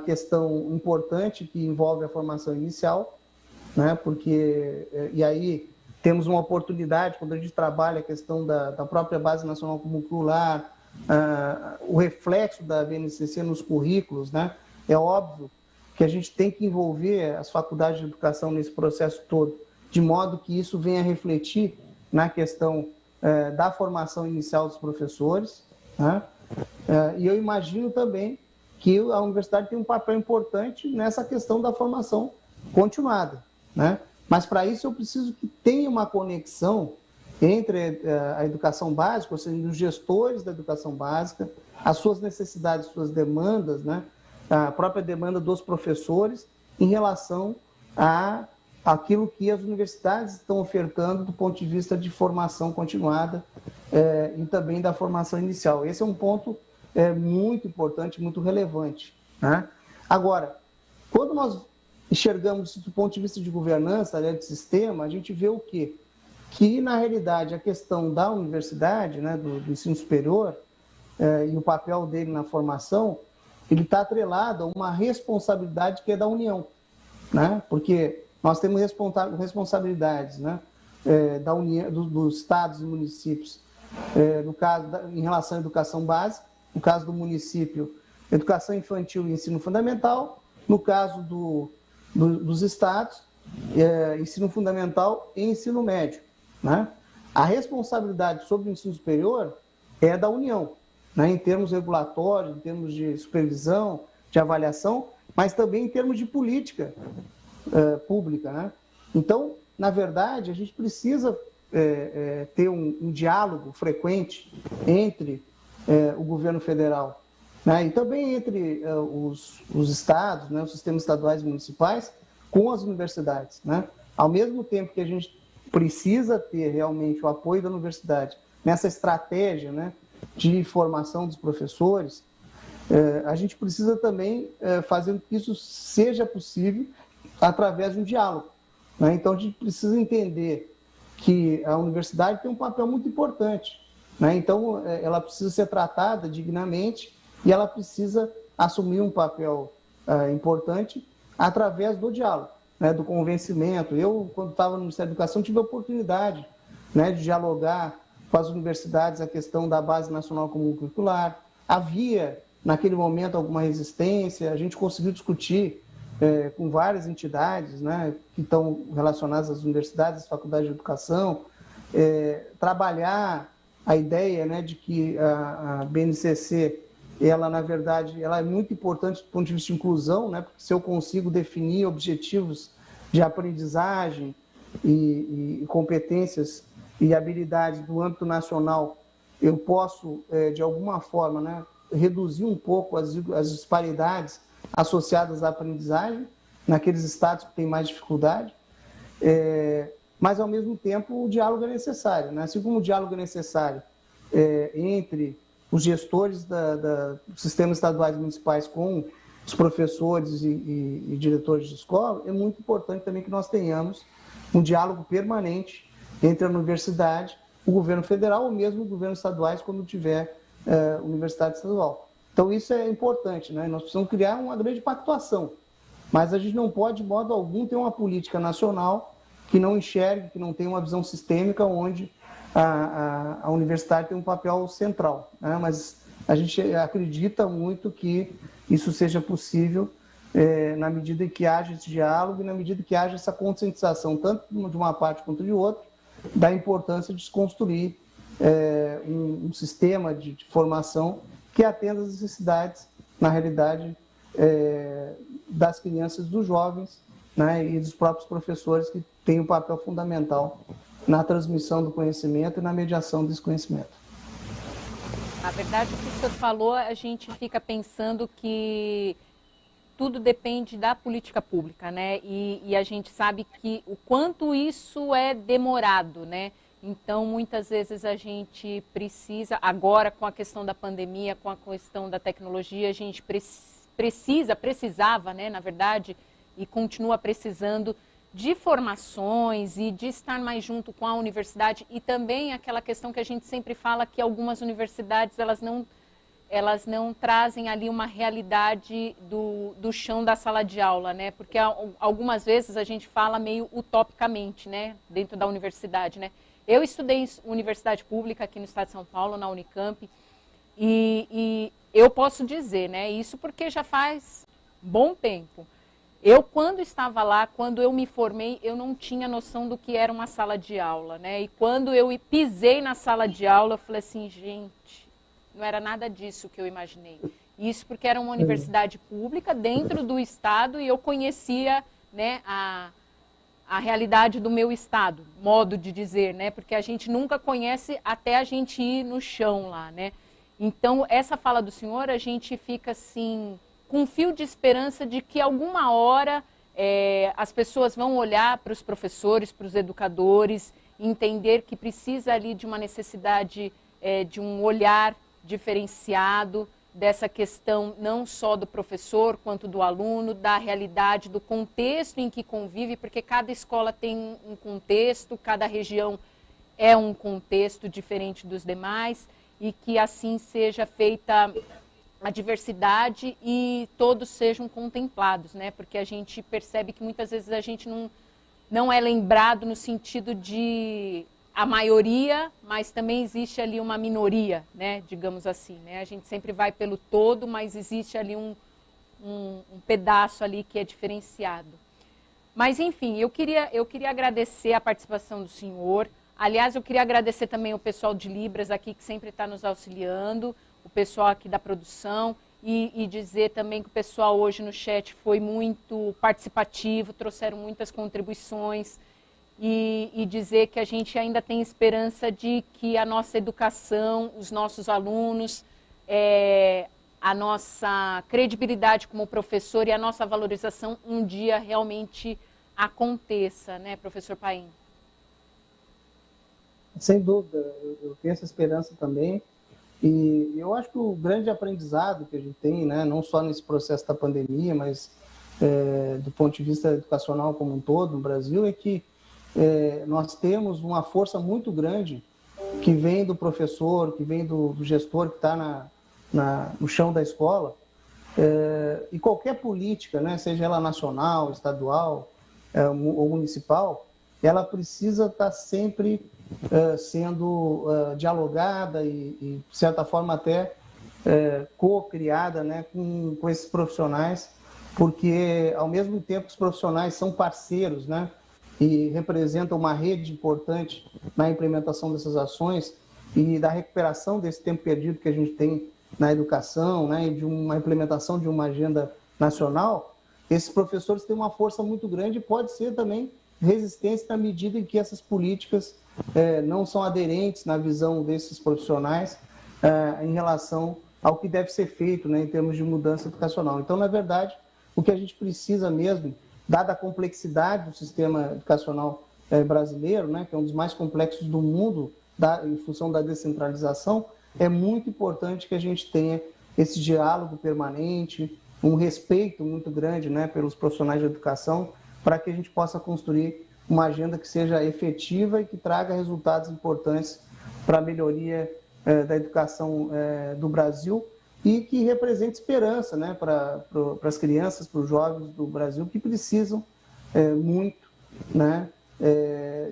questão importante que envolve a formação inicial, né, porque, e aí temos uma oportunidade, quando a gente trabalha a questão da própria Base Nacional Curricular, o reflexo da BNCC nos currículos, né, é óbvio que a gente tem que envolver as faculdades de educação nesse processo todo, de modo que isso venha refletir na questão da formação inicial dos professores, né? E eu imagino também que a universidade tem um papel importante nessa questão da formação continuada, né? Mas para isso eu preciso que tenha uma conexão entre a educação básica, ou seja, os gestores da educação básica, as suas necessidades, suas demandas, né? A própria demanda dos professores em relação a aquilo que as universidades estão ofertando do ponto de vista de formação continuada e também da formação inicial. Esse é um ponto muito importante, muito relevante, né? Agora, quando nós enxergamos do ponto de vista de governança, né, de sistema, a gente vê o quê? Que, na realidade, a questão da universidade, né, do ensino superior e o papel dele na formação, ele está atrelado a uma responsabilidade que é da União, né? Porque nós temos responsabilidades, né, da União, dos estados e municípios, no caso em relação à educação básica, no caso do município, educação infantil e ensino fundamental, no caso dos estados, ensino fundamental e ensino médio, né? A responsabilidade sobre o ensino superior é da União, né, em termos regulatórios, em termos de supervisão, de avaliação, mas também em termos de política pública, né? Então, na verdade, a gente precisa ter um diálogo frequente entre o governo federal, né, e também entre os estados, né, os sistemas estaduais e municipais, com as universidades, né? Ao mesmo tempo que a gente precisa ter realmente o apoio da universidade nessa estratégia, né, de formação dos professores, a gente precisa também fazer com que isso seja possível através de um diálogo, né? Então, a gente precisa entender que a universidade tem um papel muito importante né? Então, ela precisa ser tratada dignamente e ela precisa assumir um papel importante através do diálogo, né, do convencimento. Eu, quando estava no Ministério da Educação, tive a oportunidade, né, de dialogar com as universidades a questão da Base Nacional Comum Curricular. Havia, naquele momento, alguma resistência, a gente conseguiu discutir com várias entidades, né, que estão relacionadas às universidades, às faculdades de educação, trabalhar a ideia, né, de que a BNCC, ela, na verdade, ela é muito importante do ponto de vista de inclusão, né, porque se eu consigo definir objetivos de aprendizagem e competências e habilidades do âmbito nacional, eu posso, de alguma forma, né, reduzir um pouco as disparidades associadas à aprendizagem naqueles estados que têm mais dificuldade, mas, ao mesmo tempo, o diálogo é necessário, né? Assim como o diálogo é necessário entre os gestores dos sistemas estaduais e municipais com os professores e diretores de escola, é muito importante também que nós tenhamos um diálogo permanente entre a universidade, o governo federal ou mesmo os governos estaduais, quando tiver universidade estadual. Então, isso é importante, né? Nós precisamos criar uma grande pactuação, mas a gente não pode, de modo algum, ter uma política nacional que não enxergue, que não tenha uma visão sistêmica, onde a universidade tem um papel central, né? Mas a gente acredita muito que isso seja possível na medida em que haja esse diálogo e na medida que haja essa conscientização, tanto de uma parte quanto de outra, da importância de se construir um sistema de formação que atenda às necessidades, na realidade, das crianças, dos jovens, né, e dos próprios professores, que têm um papel fundamental na transmissão do conhecimento e na mediação desse conhecimento. A verdade, o que o senhor falou, a gente fica pensando que tudo depende da política pública, né? E a gente sabe que o quanto isso é demorado, né? Então, muitas vezes a gente precisa, agora com a questão da pandemia, com a questão da tecnologia, a gente precisava, né, na verdade, e continua precisando de formações e de estar mais junto com a universidade, e também aquela questão que a gente sempre fala, que algumas universidades elas não trazem ali uma realidade do chão da sala de aula, né? Porque algumas vezes a gente fala meio utopicamente, né, dentro da universidade, né? Eu estudei em universidade pública aqui no estado de São Paulo, na Unicamp, e eu posso dizer, né, isso porque já faz bom tempo. Eu, quando estava lá, quando eu me formei, eu não tinha noção do que era uma sala de aula, né? E quando eu pisei na sala de aula, eu falei assim, gente, não era nada disso que eu imaginei. Isso porque era uma universidade pública dentro do estado e eu conhecia, né, a realidade do meu estado, modo de dizer, né? Porque a gente nunca conhece até a gente ir no chão lá, né? Então, essa fala do senhor, a gente fica assim, com um fio de esperança de que alguma hora as pessoas vão olhar para os professores, para os educadores, entender que precisa ali de uma necessidade de um olhar diferenciado, dessa questão não só do professor quanto do aluno, da realidade, do contexto em que convive, porque cada escola tem um contexto, cada região é um contexto diferente dos demais, e que assim seja feita a diversidade e todos sejam contemplados, né? Porque a gente percebe que muitas vezes a gente não é lembrado no sentido de a maioria, mas também existe ali uma minoria, né? Digamos assim, né? A gente sempre vai pelo todo, mas existe ali um pedaço ali que é diferenciado. Mas, enfim, eu queria agradecer a participação do senhor. Aliás, eu queria agradecer também o pessoal de Libras aqui, que sempre está nos auxiliando, o pessoal aqui da produção, e dizer também que o pessoal hoje no chat foi muito participativo, trouxeram muitas contribuições, e dizer que a gente ainda tem esperança de que a nossa educação, os nossos alunos, a nossa credibilidade como professor e a nossa valorização um dia realmente aconteça, né, professor Paim? Sem dúvida, eu tenho essa esperança também. E eu acho que o grande aprendizado que a gente tem, né, não só nesse processo da pandemia, mas do ponto de vista educacional como um todo no Brasil, é que nós temos uma força muito grande que vem do professor, que vem do gestor que está no chão da escola, e qualquer política, né, seja ela nacional, estadual ou municipal, ela precisa estar sempre sendo dialogada e, de certa forma, até co-criada, né, com esses profissionais, porque, ao mesmo tempo, os profissionais são parceiros, né, e representam uma rede importante na implementação dessas ações e da recuperação desse tempo perdido que a gente tem na educação, né, e de uma implementação de uma agenda nacional. Esses professores têm uma força muito grande e pode ser também resistência na medida em que essas políticas não são aderentes na visão desses profissionais em relação ao que deve ser feito, né, em termos de mudança educacional. Então, na verdade, o que a gente precisa mesmo, dada a complexidade do sistema educacional brasileiro, né, que é um dos mais complexos do mundo, em função da descentralização, é muito importante que a gente tenha esse diálogo permanente, um respeito muito grande, né, pelos profissionais de educação, para que a gente possa construir uma agenda que seja efetiva e que traga resultados importantes para a melhoria da educação do Brasil e que represente esperança, né, para as crianças, para os jovens do Brasil que precisam muito, né,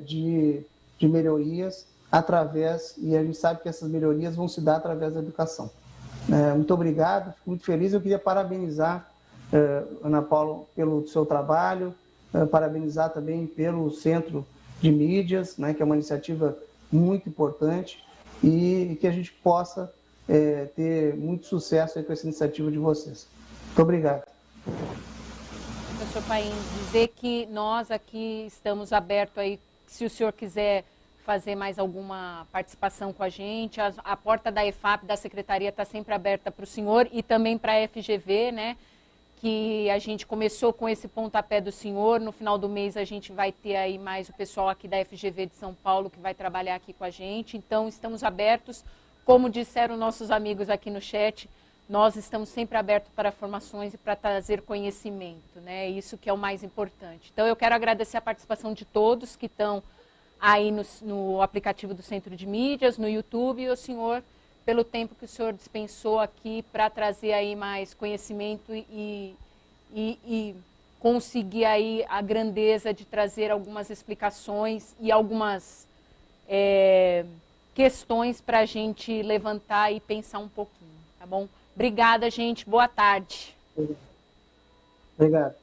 de melhorias através, e a gente sabe que essas melhorias vão se dar através da educação. Muito obrigado, fico muito feliz. Eu queria parabenizar, Ana Paula, pelo seu trabalho, parabenizar também pelo Centro de Mídias, né, que é uma iniciativa muito importante e que a gente possa ter muito sucesso aí com essa iniciativa de vocês. Muito obrigado. Professor Paim, dizer que nós aqui estamos abertos aí, se o senhor quiser fazer mais alguma participação com a gente, a porta da EFAP, da Secretaria, está sempre aberta para o senhor e também para a FGV, né? Que a gente começou com esse pontapé do senhor, no final do mês a gente vai ter aí mais o pessoal aqui da FGV de São Paulo que vai trabalhar aqui com a gente, então estamos abertos, como disseram nossos amigos aqui no chat, nós estamos sempre abertos para formações e para trazer conhecimento, né? Isso que é o mais importante. Então eu quero agradecer a participação de todos que estão aí no aplicativo do Centro de Mídias, no YouTube, e o senhor, pelo tempo que o senhor dispensou aqui para trazer aí mais conhecimento e conseguir aí a grandeza de trazer algumas explicações e algumas questões para a gente levantar e pensar um pouquinho, tá bom? Obrigada, gente. Boa tarde. Obrigado.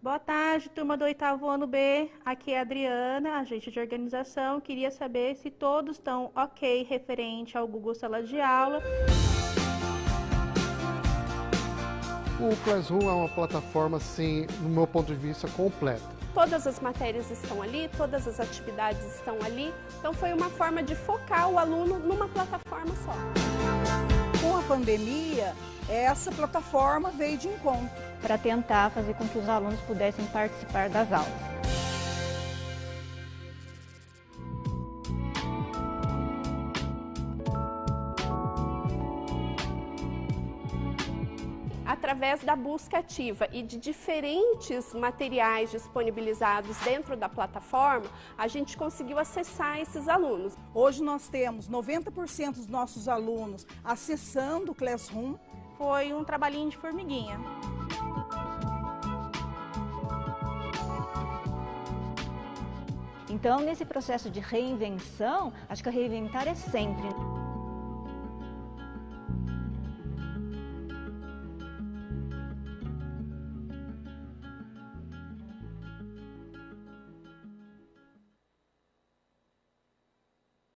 Boa tarde, turma do 8º ano B. Aqui é a Adriana, agente de organização. Queria saber se todos estão ok referente ao Google Sala de Aula. O Classroom é uma plataforma, sim, no meu ponto de vista, completa. Todas as matérias estão ali, todas as atividades estão ali. Então foi uma forma de focar o aluno numa plataforma só. Com a pandemia, essa plataforma veio de encontro para tentar fazer com que os alunos pudessem participar das aulas. Através da busca ativa e de diferentes materiais disponibilizados dentro da plataforma, a gente conseguiu acessar esses alunos. Hoje nós temos 90% dos nossos alunos acessando o Classroom. Foi um trabalhinho de formiguinha. Então, nesse processo de reinvenção, acho que reinventar é sempre.